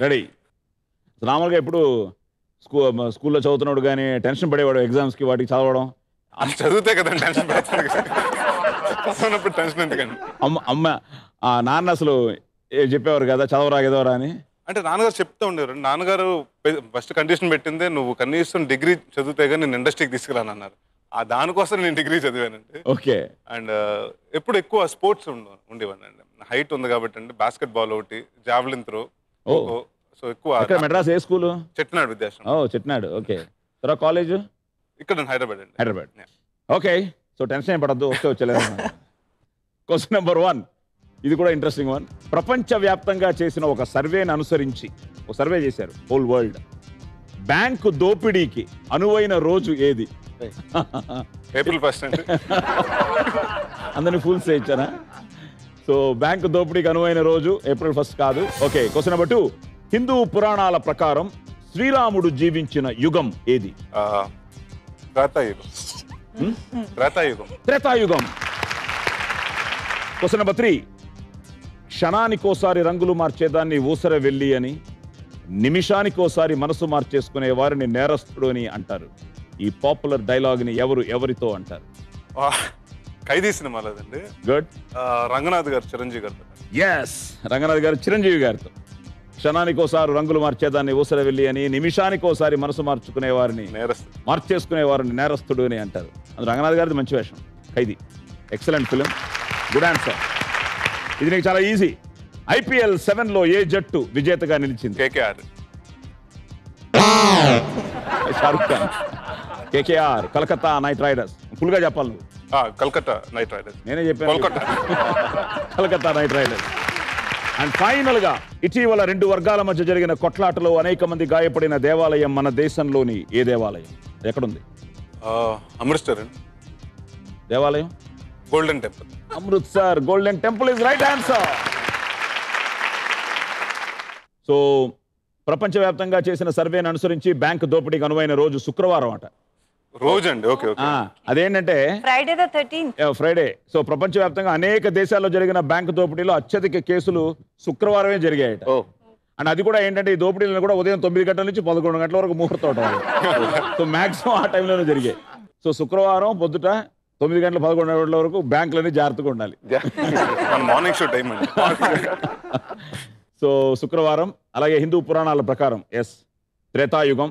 రెడీ. నార్మల్గా ఇప్పుడు స్కూల్లో చదువుతున్నాడు కానీ టెన్షన్ పడేవాడు ఎగ్జామ్స్కి, వాటికి చదవడం. చదివితే కదా టెన్షన్ ఎందుకండి? అమ్మ నాన్న అసలు చెప్పేవారు కదా చదవరా ఎదవరా అని. అంటే నాన్నగారు చెప్తూ ఉండేవారు. నాన్నగారు ఫస్ట్ కండిషన్ పెట్టిందే నువ్వు కనీసం డిగ్రీ చదివితే కానీ నేను ఇండస్ట్రీకి తీసుకురానన్నారు. దానికోసం నేను డిగ్రీ చదివానండి. ఓకే. అండ్ ఎప్పుడు ఎక్కువ స్పోర్ట్స్ ఉండేవాడిని అండి. హైట్ ఉంది కాబట్టి అండి. బాస్కెట్ బాల్ ఒకటి, జావలిన్ త్రో. సో ఎక్కువ. మెడ్రాస్ ఏ స్కూల్? చెట్నాడు విద్యాశ్రమం. చెట్నాడు. ఓకే. తర్వాత కాలేజ్ ఇక్కడ హైదరాబాద్ అండి. హైదరాబాద్. ఓకే. సో టెన్షన్ ఏం పడద్దు. వచ్చేలేదు. Question number 1. ఇది కూడా ఇంట్రెస్టింగ్ వన్. ప్రపంచవ్యాప్తంగా చేసిన ఒక సర్వేని అనుసరించి ఒక సర్వే చేశారు హోల్ వరల్డ్. బ్యాంకు దోపిడీకి అనువైన రోజు ఏది? ఏప్రిల్ 1 అండి. అందరినీ ఫుల్స్ ఇచ్చారా? సో బ్యాంకు దోపిడీకి అనువైన రోజు ఏప్రిల్ 1 కాదు. ఓకే. Question number 2. హిందూ పురాణాల ప్రకారం శ్రీరాముడు జీవించిన యుగం ఏది? త్రేతాయుగం. Question number 3. క్షణానికోసారి రంగులు మార్చేదాన్ని ఊసర వెళ్ళి అని, నిమిషానికోసారి మనసు మార్చేసుకునే వారిని నేరస్తుడు అని అంటారు. ఈ పాపులర్ డైలాగ్ని ఎవరితో అంటారు? ఖైదీ సినిమాలేదండి. గుడ్. రంగనాథ్ గారు, చిరంజీవి గారు. ఎస్, రంగనాథ్ గారు చిరంజీవి గారితో. క్షణానికోసారి రంగులు మార్చేదాన్ని ఊసర వెళ్ళి అని, నిమిషానికోసారి మనసు మార్చేసుకునే వారిని నేరస్తుడు అని అంటారు. అది రంగనాథ్ గారిది మంచి వేషం. ఖైదీ ఎక్సలెంట్ ఫిలిం. Good answer. ఇది నీకు చాలా ఈజీ. IPL 7లో ఏ జట్టు విజేతగా నిలిచింది? KKR. Shahrukh Khan. KKR, Calcutta night riders. Full గా చెప్పాలి నువ్వు. Calcutta night riders. నేనే చెప్పాను. Calcutta night riders. And final గా ఇటీవల 2 వర్గాల మధ్య జరిగిన కొట్లాటలో అనేక మంది గాయపడిన దేవాలయం మన దేశంలోని ఏ దేవాలయం? ఎక్కడుంది? అమృత్సర్ దేవాలయం. Golden temple. Amritsar golden temple is right answer. So ప్రపంచవ్యాప్తంగా చేసిన సర్వేని అనుసరించి బ్యాంక్ దోపిడీకి అనువైన రోజు శుక్రవారం అట. రోజు అండి. ఓకే. అదేంటంటే Friday the 13th. Friday. So ప్రపంచవ్యాప్తంగా అనేక దేశాల్లో జరిగిన బ్యాంక్ దోపిడీలో అత్యధిక కేసులు శుక్రవారమే జరిగాయట. అండ్ అది కూడా ఏంటంటే ఈ దోపిడీలను కూడా ఉదయం 9 గంటల నుంచి 11 గంటల వరకు ముహూర్తం. సో మాక్సిమం ఆ టైంలోనే జరిగాయి. సో శుక్రవారం పొద్దుట 9 గంటల 11 గంటల వరకు బ్యాంకులన్నీ జాగ్రత్తగా ఉండాలి. మార్నింగ్ షో టైం అండి. సో శుక్రవారం. అలాగే హిందూ పురాణాల ప్రకారం త్రేతాయుగం.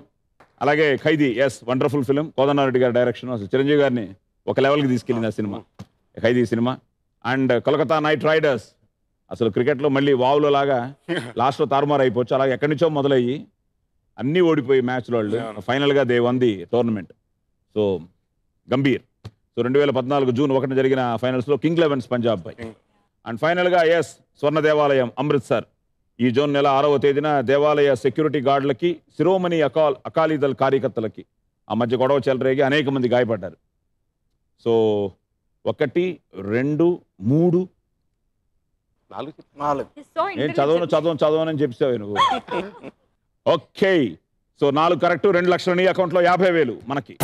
అలాగే ఖైదీ వండర్ఫుల్ ఫిలిం. కోదండరెడ్డి గారి డైరెక్షన్. అసలు చిరంజీవి గారిని ఒక లెవెల్కి తీసుకెళ్ళింది ఆ cinema, Khaidi cinema. And Calcutta night riders అసలు క్రికెట్లో మళ్ళీ వావులో లాగా లాస్ట్లో తారుమారు అయిపోవచ్చు. అలాగే ఎక్కడి నుంచో మొదలయ్యి అన్నీ ఓడిపోయి మ్యాచ్లో వాళ్ళు ఫైనల్గా they one the tournament. So Gambhir. So 2014 June 1 జరిగిన ఫైనల్స్లో కింగ్ 11 పంజాబ్ పై. అండ్ ఫైనల్గా స్వర్ణ దేవాలయం అమృత్సర్. ఈ జూన్ నెల 6వ తేదీన దేవాలయ సెక్యూరిటీ గార్డులకి, శిరోమణి అకాలీదళ్ కార్యకర్తలకి ఆ మధ్య గొడవ చెలరేగి అనేక మంది గాయపడ్డారు. సో 1, 2, 3, 4. ఏం చదవనని చెప్పావు నువ్వు. ఓకే. So 4 correct. 2 లక్షలు నీ అకౌంట్లో 50,000 మనకి.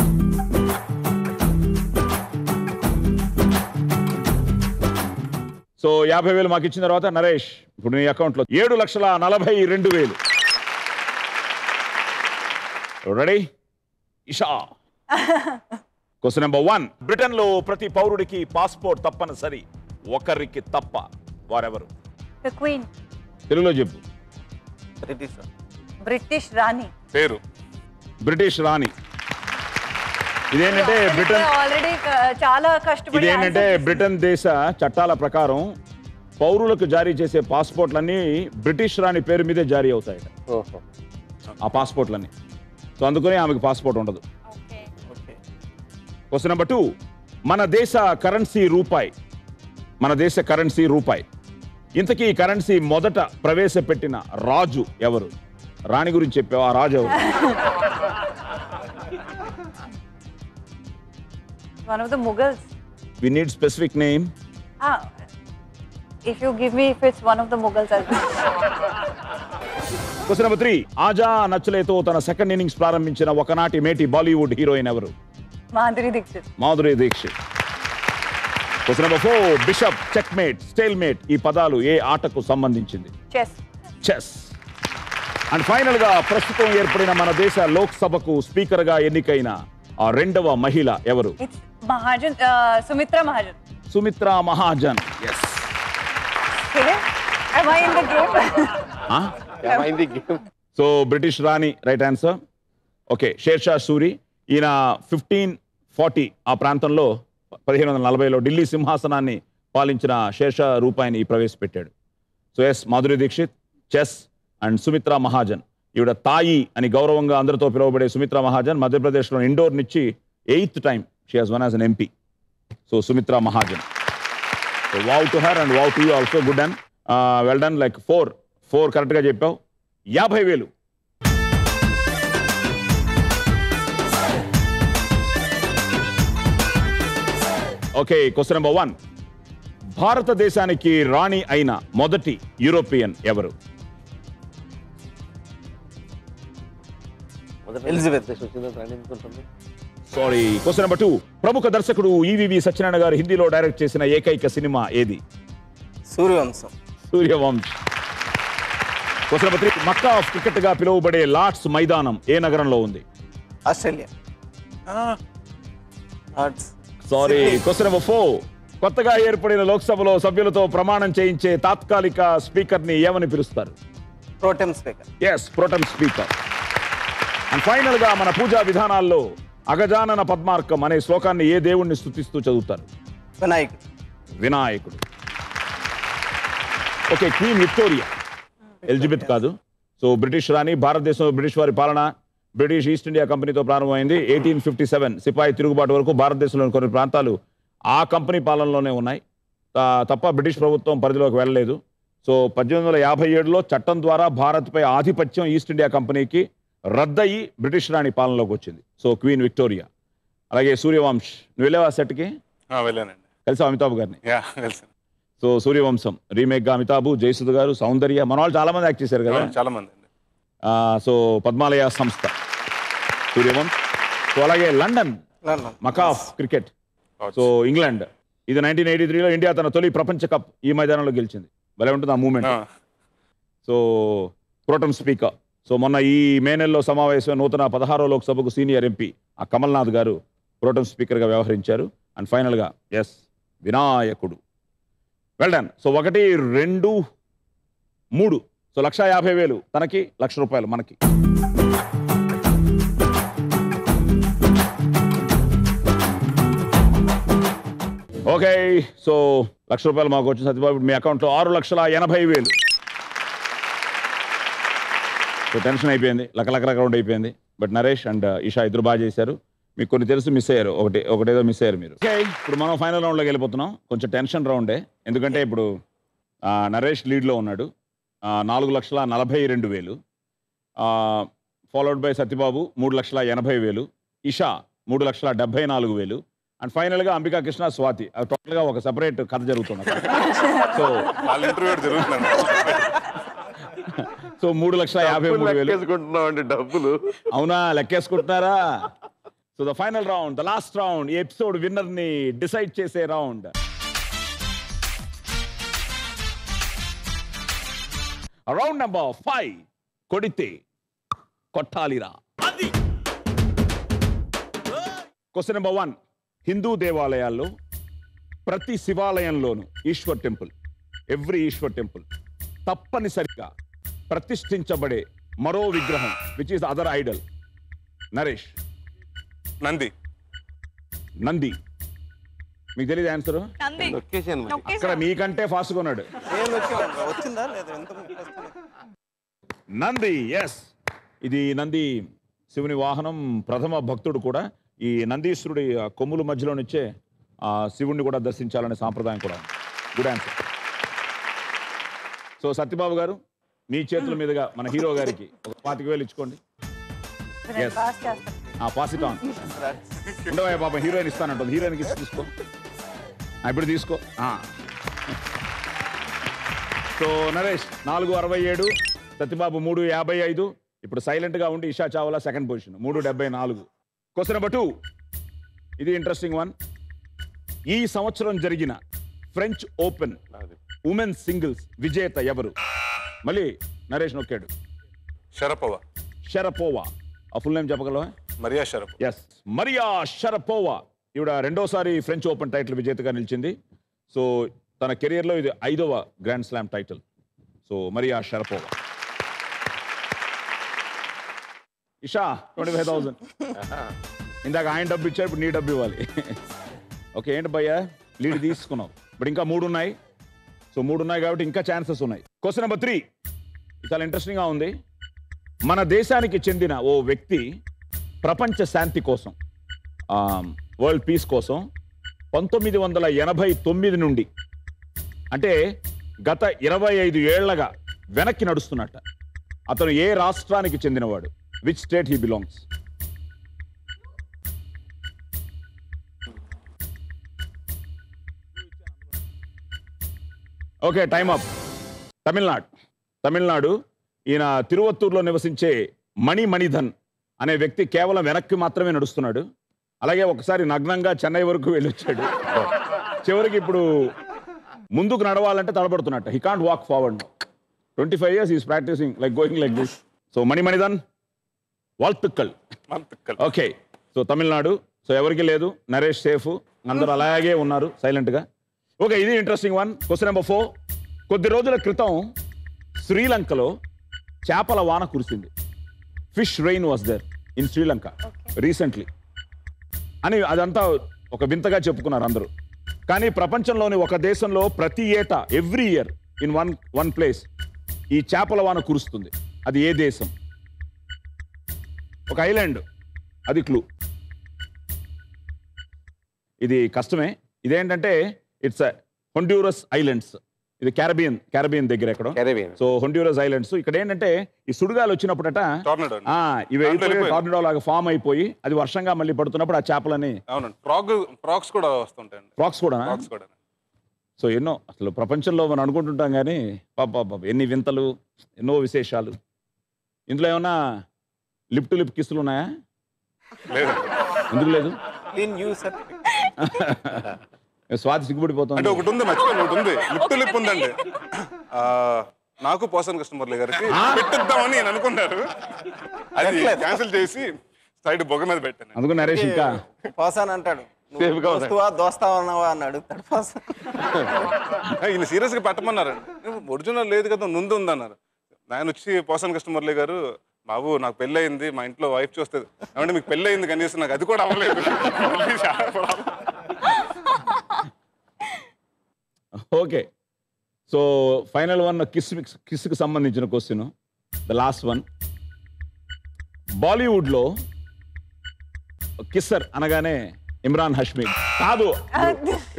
సో 50,000 మాకు ఇచ్చిన తర్వాత నరేష్ ఇప్పుడు నీ అకౌంట్లో 7,42,000. రెడీ? ఇషా. Question number 1. బ్రిటన్లో ప్రతి పౌరుడికి పాస్పోర్ట్ తప్పనిసరి. ఒకరికి తప్ప. వారెవరు? The Queen. తెలుగులో చెప్పు. బ్రిటిష్ రాణి. పేరు? బ్రిటిష్ రాణి. ఇదేంటంటే బ్రిటన్ ఆల్రెడీ చాలా కష్టపడి. ఇదేంటంటే బ్రిటన్ దేశ చట్టాల ప్రకారం పౌరులకు జారీ చేసే పాస్పోర్ట్లన్నీ బ్రిటిష్ రాణి పేరు మీదే జారీ అవుతాయట. ఆ పాస్పోర్ట్లన్నీ. సో అందుకని ఆమెకు పాస్పోర్ట్ ఉండదు. Question number 2. మన దేశ కరెన్సీ రూపాయి. ఇంతకీ ఈ కరెన్సీ మొదట ప్రవేశపెట్టిన రాజు ఎవరు? రాణి గురించి చెప్పావు, ఆ రాజు ఎవరు? One of the Mughals. We need specific name. If you give me, if it's one of the Mughals, I'll... question number 3. ఆజా నచ్చలేతో తన సెకండ్ ఇన్నింగ్స్ ప్రారంభించిన ఒకనాటి మేటి బాలీవుడ్ హీరోయిన్ ఎవరు? Madhuri Dixit. Question number 4. Bishop, checkmate, stalemate ఈ పదాలు ఏ ఆటకు సంబంధించింది? చెస్. అండ్ ఫైనల్ గా ప్రస్తుతం ఏర్పడిన మన దేశ లోక్సభకు స్పీకర్ గా ఎన్నికైన ఆ రెండవ మహిళ ఎవరు? Sumitra Mahajan. Yes. So British రాణి right answer. Okay, Shershah Suri. ఈయన 1540 ఆ ప్రాంతంలో 1540లో ఢిల్లీ సింహాసనాన్ని పాలించిన షేర్షా రూపాయిని ప్రవేశపెట్టాడు. So yes, Madhuri Dixit, chess and Sumitra Mahajan. ఈవిడ తాయి అని గౌరవంగా అందరితో పిలువబడే సుమిత్రా మహాజన్ మధ్యప్రదేశ్లో ఇండోర్ నుంచి 8th time she has one as an MP. So Sumitra Mahajan. So wow to her and wow to you also. Good and well done. Like 4 కరెక్ట్గా చెప్పావు. 50,000. Okay, question number 1. భారతదేశానికి రాణి అయిన మొదటి యూరోపియన్ ఎవరు? సారీ. Question number 2. ప్రముఖ దర్శకుడు ఈవీవి సత్యనారాయణ గారు హిందీలో డైరెక్ట్ చేసిన ఏకైక సినిమా ఏది? Suryavamsham. Question number 3. Mecca of cricket గా పిలువబడే లార్డ్స్ మైదానం ఏ నగరంలో ఉంది? ఆస్ట్రేలియా. సారీ. Question number 4. కొత్తగా ఏర్పడిన లోక్సభలో సభ్యులతో ప్రమాణం చేయించే తాత్కాలిక స్పీకర్ ని ఏమని పిలుస్తారు? Pro tem speaker. Yes, pro tem speaker. And final గా మన పూజా విధానాల్లో అగజానన పద్మార్కం అనే శ్లోకాన్ని ఏ దేవుణ్ణి స్తుతిస్తూ చదువుతారు? వినాయకుడు. ఓకే, క్వీన్ విక్టోరియా, ఎలిజబెత్ కాదు. సో బ్రిటిష్ రాణి. భారతదేశంలో బ్రిటిష్ వారి పాలన బ్రిటిష్ ఈస్ట్ ఇండియా కంపెనీతో ప్రారంభమైంది. 1857 సిపాయి తిరుగుబాటు వరకు భారతదేశంలోని కొన్ని ప్రాంతాలు ఆ కంపెనీ పాలనలోనే ఉన్నాయి తప్ప బ్రిటిష్ ప్రభుత్వం పరిధిలోకి వెళ్ళలేదు. సో 1857లో చట్టం ద్వారా భారత్పై ఆధిపత్యం ఈస్ట్ ఇండియా కంపెనీకి రద్దయి బ్రిటిష్ రాణి పాలనలోకి వచ్చింది. So queen Victoria. అలాగే సూర్యవంశ్. నువ్వు వెళ్ళావా సెట్కి? వెళ్ళానండి. కలిసి అమితాబ్ గారిని. సో సూర్యవంశం రీమేక్ గా అమితాబ్, జయసుధ గారు, సౌందర్య, మన వాళ్ళు చాలా మంది యాక్ట్ చేశారు కదా. చాలా మంది. సో పద్మాలయ సంస్థ సూర్యవంశ్. సో అలాగే London Mecca of cricket. So England. ఇది 1983లో ఇండియా తన తొలి ప్రపంచ కప్ ఈ మైదానంలో గెలిచింది. భలే ఉంటుంది ఆ moment. So pro tem speaker. So మొన్న ఈ మే నెలలో సమావేశం నూతన 16వ లోక్సభకు సీనియర్ MP ఆ కమల్నాథ్ గారు ప్రోటెం స్పీకర్గా వ్యవహరించారు. అండ్ ఫైనల్గా ఎస్, వినాయకుడు. Well done. సో 1, 2, 3. సో 1,50,000 తనకి, ₹1,00,000 మనకి. ఓకే, సో ₹1,00,000 మాకు వచ్చిన సత్యబాబు మీ అకౌంట్లో 6,80,000. సో టెన్షన్ అయిపోయింది, లక రౌండ్ అయిపోయింది. బట్ నరేష్ అండ్ ఇషా ఇద్దరు బాగా చేశారు. మీకు కొన్ని తెలుసు మిస్ అయ్యారు, ఒకటేదో మిస్ అయ్యారు మీరు. ఓకే, ఇప్పుడు మనం ఫైనల్ రౌండ్లోకి వెళ్ళిపోతున్నాం. కొంచెం టెన్షన్ రౌండే, ఎందుకంటే ఇప్పుడు నరేష్ లీడ్లో ఉన్నాడు 4,42,000. Followed by Satyababu 3,80,000, Isha 3,74,000. And ఫైనల్గా అంబికా కృష్ణ, స్వాతి. టోటల్గా ఒక సెపరేట్ కథ జరుగుతుంది. సో సో 3,53,000 డబ్బులు. అవునా, లెక్కేసుకుంటున్నారా? So the final round, the last round, ఈ ఎపిసోడ్ విన్నర్ ని డిసైడ్ చేసే రౌండ్. Round number 5. కొడితే కొట్టాలిరా. Question number 1. హిందూ దేవాలయాల్లో ప్రతి శివాలయంలోనూ Ishwar temple, every Ishwar temple తప్పనిసరిగా ప్రతిష్ఠించబడే మరో విగ్రహం, which is other idol. Naresh. Nandi. మీకు తెలియదు ఆన్సర్? అక్కడ మీకంటే ఫాస్ట్ గా ఉన్నాడు. నంది. ఎస్, ఇది నంది శివుని వాహనం, ప్రథమ భక్తుడు కూడా. ఈ నందీశ్వరుడి కొమ్ముల మధ్యలో నుంచే శివుణ్ణి కూడా దర్శించాలనే సాంప్రదాయం కూడా ఉంది. Good answer. సో సత్యబాబు గారు మీ చేతుల మీదుగా మన హీరో గారికి ఒక 25,000 ఇచ్చుకోండి. Yes. Pass it on. ఉండవా పాప, హీరోయిన్ ఇస్తానంటుంది. హీరోయిన్కి తీసుకో. ఇప్పుడు తీసుకో. సో నరేష్ 467, సత్యబాబు 355. ఇప్పుడు సైలెంట్గా ఉండి Isha Chawla second position 374. Question number 2. ఇది ఇంట్రెస్టింగ్ వన్. ఈ సంవత్సరం జరిగిన ఫ్రెంచ్ ఓపెన్ ఉమెన్ సింగిల్స్ విజేత ఎవరు? మళ్ళీ నరేష్ నొక్కాడు. షరపోవా. ఆ ఫుల్ నేమ్ చెప్పగలవా? Maria Sharapova. Yes, Maria Sharapova. ఈవిడ రెండోసారి ఫ్రెంచ్ ఓపెన్ టైటిల్ విజేతగా నిలిచింది. సో తన కెరియర్లో ఇది 5వ grand slam title. So Mariya Sharapova. Isha 25,000. ఇందాక ఆయన డబ్బు ఇచ్చా, ఇప్పుడు నీ డబ్బు ఇవ్వాలి. ఓకే, ఏంటి భయ్యా లీడ్ తీసుకున్నావు. ఇప్పుడు ఇంకా 3 ఉన్నాయి. సో 3 ఉన్నాయి కాబట్టి ఇంకా ఛాన్సెస్ ఉన్నాయి. క్వశ్చన్ నెంబర్ 3 చాలా ఇంట్రెస్టింగ్గా ఉంది. మన దేశానికి చెందిన ఓ వ్యక్తి ప్రపంచ శాంతి కోసం, వరల్డ్ పీస్ కోసం 1989 నుండి, అంటే గత 25 ఏళ్లగా వెనక్కి నడుస్తున్నట్ట. అతను ఏ రాష్ట్రానికి చెందినవాడు? Which state he belongs? Okay, time up. Tamil Nadu. ఈయన తిరువత్తూరులో నివసించే మణిధన్ అనే వ్యక్తి కేవలం వెనక్కి మాత్రమే నడుస్తున్నాడు. అలాగే ఒకసారి నగ్నంగా చెన్నై వరకు వెళ్ళొచ్చాడు. చివరికి ఇప్పుడు ముందుకు నడవాలంటే తడబడుతున్నట్టు. He can't walk forward. 25 years is practising like going like this. So Manidhan Valthukkal. Okay, so Tamil Nadu. So ఎవరికి లేదు. నరేష్ సేఫ్. అందరూ అలాగే ఉన్నారు సైలెంట్గా. ఓకే, ఇది ఇంట్రెస్టింగ్ వన్. Question number 4. కొద్ది రోజుల క్రితం శ్రీలంకలో చేపల వాన కురిసింది. Fish rain was there in Sri Lanka recently అని అదంతా ఒక వింతగా చెప్పుకున్నారు అందరూ. కానీ ప్రపంచంలోని ఒక దేశంలో ప్రతి ఏటా every year in one place ఈ చేపల వాన కురుస్తుంది. అది ఏ దేశం? ఒక ఐలాండ్. అది క్లూ. ఇది కష్టమే. ఇదేంటంటే ఇట్స్ హొండ్యూరస్ ఐలాండ్స్. ఇది క్యారబియన్ దగ్గర ఎక్కడ. So Honduras islands. ఇక్కడ ఏంటంటే ఈ సుడిగాలు వచ్చినప్పుడట ఇవి టార్నడో లాగా ఫామ్ అయిపోయి అది వర్షంగా మళ్ళీ పడుతున్నప్పుడు ఆ చేపలని ఫ్రాక్స్ కూడా వస్తుంటాయి. ఫ్రాక్స్ కూడా. సో ఎన్నో అసలు ప్రపంచంలో మనం అనుకుంటుంటాం కానీ పాప ఎన్ని వింతలు, ఎన్నో విశేషాలు. ఇందులో ఏమన్నా లిప్ టు లిప్ కిస్సులు ఉన్నాయా? ఎందుకు లేదు? స్వాతి సిగ్గుపడిపోతుంది. అంటే ఒకటి ఉంది, మర్చిపోయింది. ఒకటి ఉంది, లిప్ టు లిప్ ఉందండి. నాకు పోసాను కృష్ణమురళి గారికి పెట్టిద్దామని నేను అనుకున్నారు. అది క్యాన్సిల్ చేసి సైడ్ బొగ్గ మీద పెట్టాను. అందుకు నరేష్ ఇంకా పోసాను అంటాడు. దోస్తావా అని అడుగుతాడు. ఈయన సీరియస్ గా పెట్టమన్నారండి. ఒరిజినల్ లేదు కదా, నుండి ఉందన్నారు. ఆయన వచ్చి పోసాను కృష్ణమురళి గారు, బాబు నాకు పెళ్ళి అయింది, మా ఇంట్లో వైఫ్ చూస్తుంది. ఏమంటే మీకు పెళ్ళి అయింది కనీసం నాకు అది కూడా అవ్వలేదు. ఓకే, సో ఫైనల్ వన్ కిస్కి సంబంధించిన క్వశ్చన్, ద లాస్ట్ వన్. బాలీవుడ్లో కిస్సర్ అనగానే ఇమ్రాన్ హష్మీ కాదు.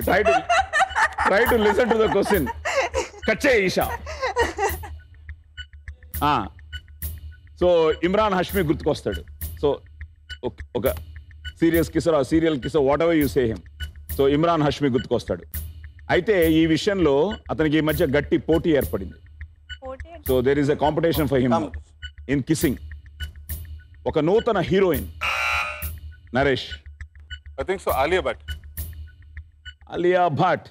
Try to listen to the question. కచ్చే ఈషా. సో ఇమ్రాన్ హష్మీ గుర్తుకొస్తాడు. సో ఒక serious kisser, serial kisser, whatever you say him. So Imran Hashmi గుర్తుకొస్తాడు. అయితే ఈ విషయంలో అతనికి ఈ మధ్య గట్టి పోటీ ఏర్పడింది. So there is a competition for him in kissing. ఒక నూతన heroine Naresh. I think so Alia Bhatt.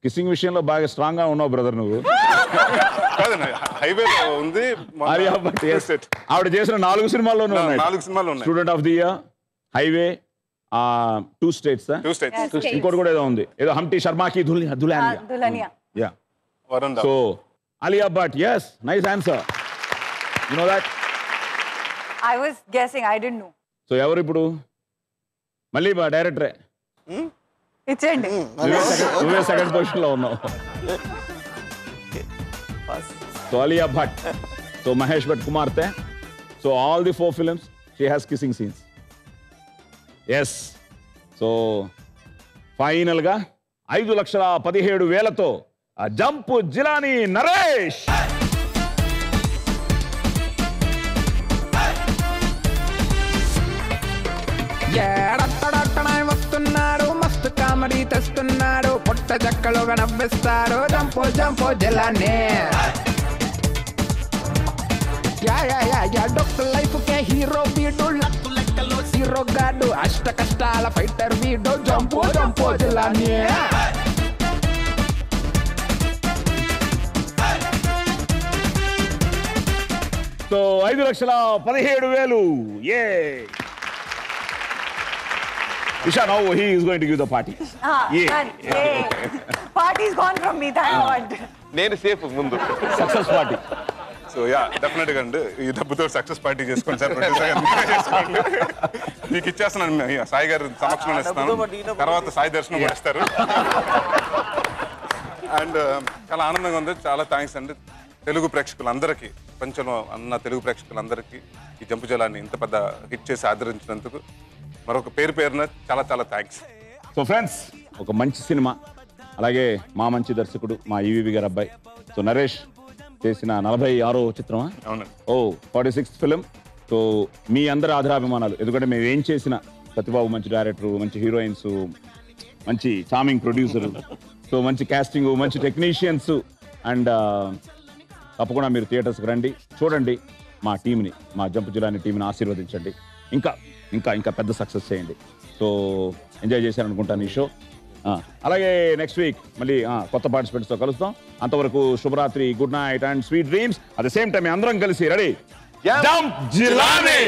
Kissing విషయంలో బాగా స్ట్రాంగ్ గా ఉన్నావు బ్రదర్ నువ్వు. హైవే ఉంది. ఆలియా భట్ ఆవిడ చేసిన 4 సినిమాల్లోనూ ఉన్నాయి. 4 సినిమాలు ఉన్నాయి. Student of the year, highway, 2 states. ఇంకోటి కూడా ఏదో ఉంది, ఏదో హంటీ శర్మాకి Dulhania. So Alia Bhatt. yes, nice answer. You know that? I was guessing, I didn't know. So ఎవరు ఇప్పుడు? మళ్ళీ డైరెక్టరే ఇచ్చేయండి. నువ్వే సెకండ్ పొజిషన్ లో ఉన్నావు. సో ఆలియా భట్. సో మహేష్ భట్ కుమార్తె. So all the 4 films she has kissing scenes. Yes so ఫైనల్గా 5,17,000తో జంప్ జిలానీ నరేష్. వస్తున్నాడు మస్తు కామెడీ తెస్తున్నాడు పొట్ట జక్కలుగా నవ్విస్తాడు జంపో జంపో జిలానీ. డొక్కు లైఫ్ కే హీరో వీడు లక్కు లెక్కలో హీరో గాడు అష్ట కష్టాల ఫైటర్ వీడు జంపో జంపో జిలానీ. సో 5,17,000. ఏ Isha, now he is going to give the party. Party is gone from me, thank God. నేను సేఫ్ ముందు. Success party. సో యా డెఫినెట్గా అండి ఈ డబ్బుతో సక్సెస్ పార్టీ చేసుకోండి సార్. ప్రొడ్యూసర్ గారు చేసుకోండి. మీకు ఇచ్చేస్తున్నాను సాయి గారు సమక్షంలో ఇస్తాను. తర్వాత సాయి దర్శనం కూడా ఇస్తారు. అండ్ చాలా ఆనందంగా ఉంది. చాలా థ్యాంక్స్ అండి తెలుగు ప్రేక్షకులందరికీ, ప్రపంచంలో ఉన్న తెలుగు ప్రేక్షకులందరికీ ఈ జంపు జలాన్ని ఇంత పెద్ద హిట్ చేసి ఆదరించినందుకు మరొక పేరున చాలా చాలా థ్యాంక్స్. సో ఫ్రెండ్స్, ఒక మంచి సినిమా, అలాగే మా మంచి దర్శకుడు మా ఈవీవి గారు అబ్బాయి సో నరేష్ చేసిన 46వ చిత్రమా? అవును. 46th film. సో మీ అందరి ఆదరాభిమానాలు, ఎందుకంటే మేము ఏం చేసిన సత్యబాబు మంచి డైరెక్టరు, మంచి హీరోయిన్స్, మంచి చార్మింగ్ ప్రొడ్యూసరు, సో మంచి కాస్టింగ్, మంచి టెక్నీషియన్స్. అండ్ తప్పకుండా మీరు థియేటర్స్కి రండి, చూడండి మా టీంని, మా జంపు జిలానీ టీంని ఆశీర్వదించండి. ఇంకా ఇంకా ఇంకా పెద్ద సక్సెస్ చేయండి. సో ఎంజాయ్ చేశారనుకుంటాను ఈ షో. అలాగే నెక్స్ట్ వీక్ మళ్ళీ కొత్త పార్టిసిపెంట్స్తో కలుస్తాం. అంతవరకు శుభరాత్రి, good night and sweet dreams. At the same time అందరం కలిసి రెడీ జంప్ జిలానీ.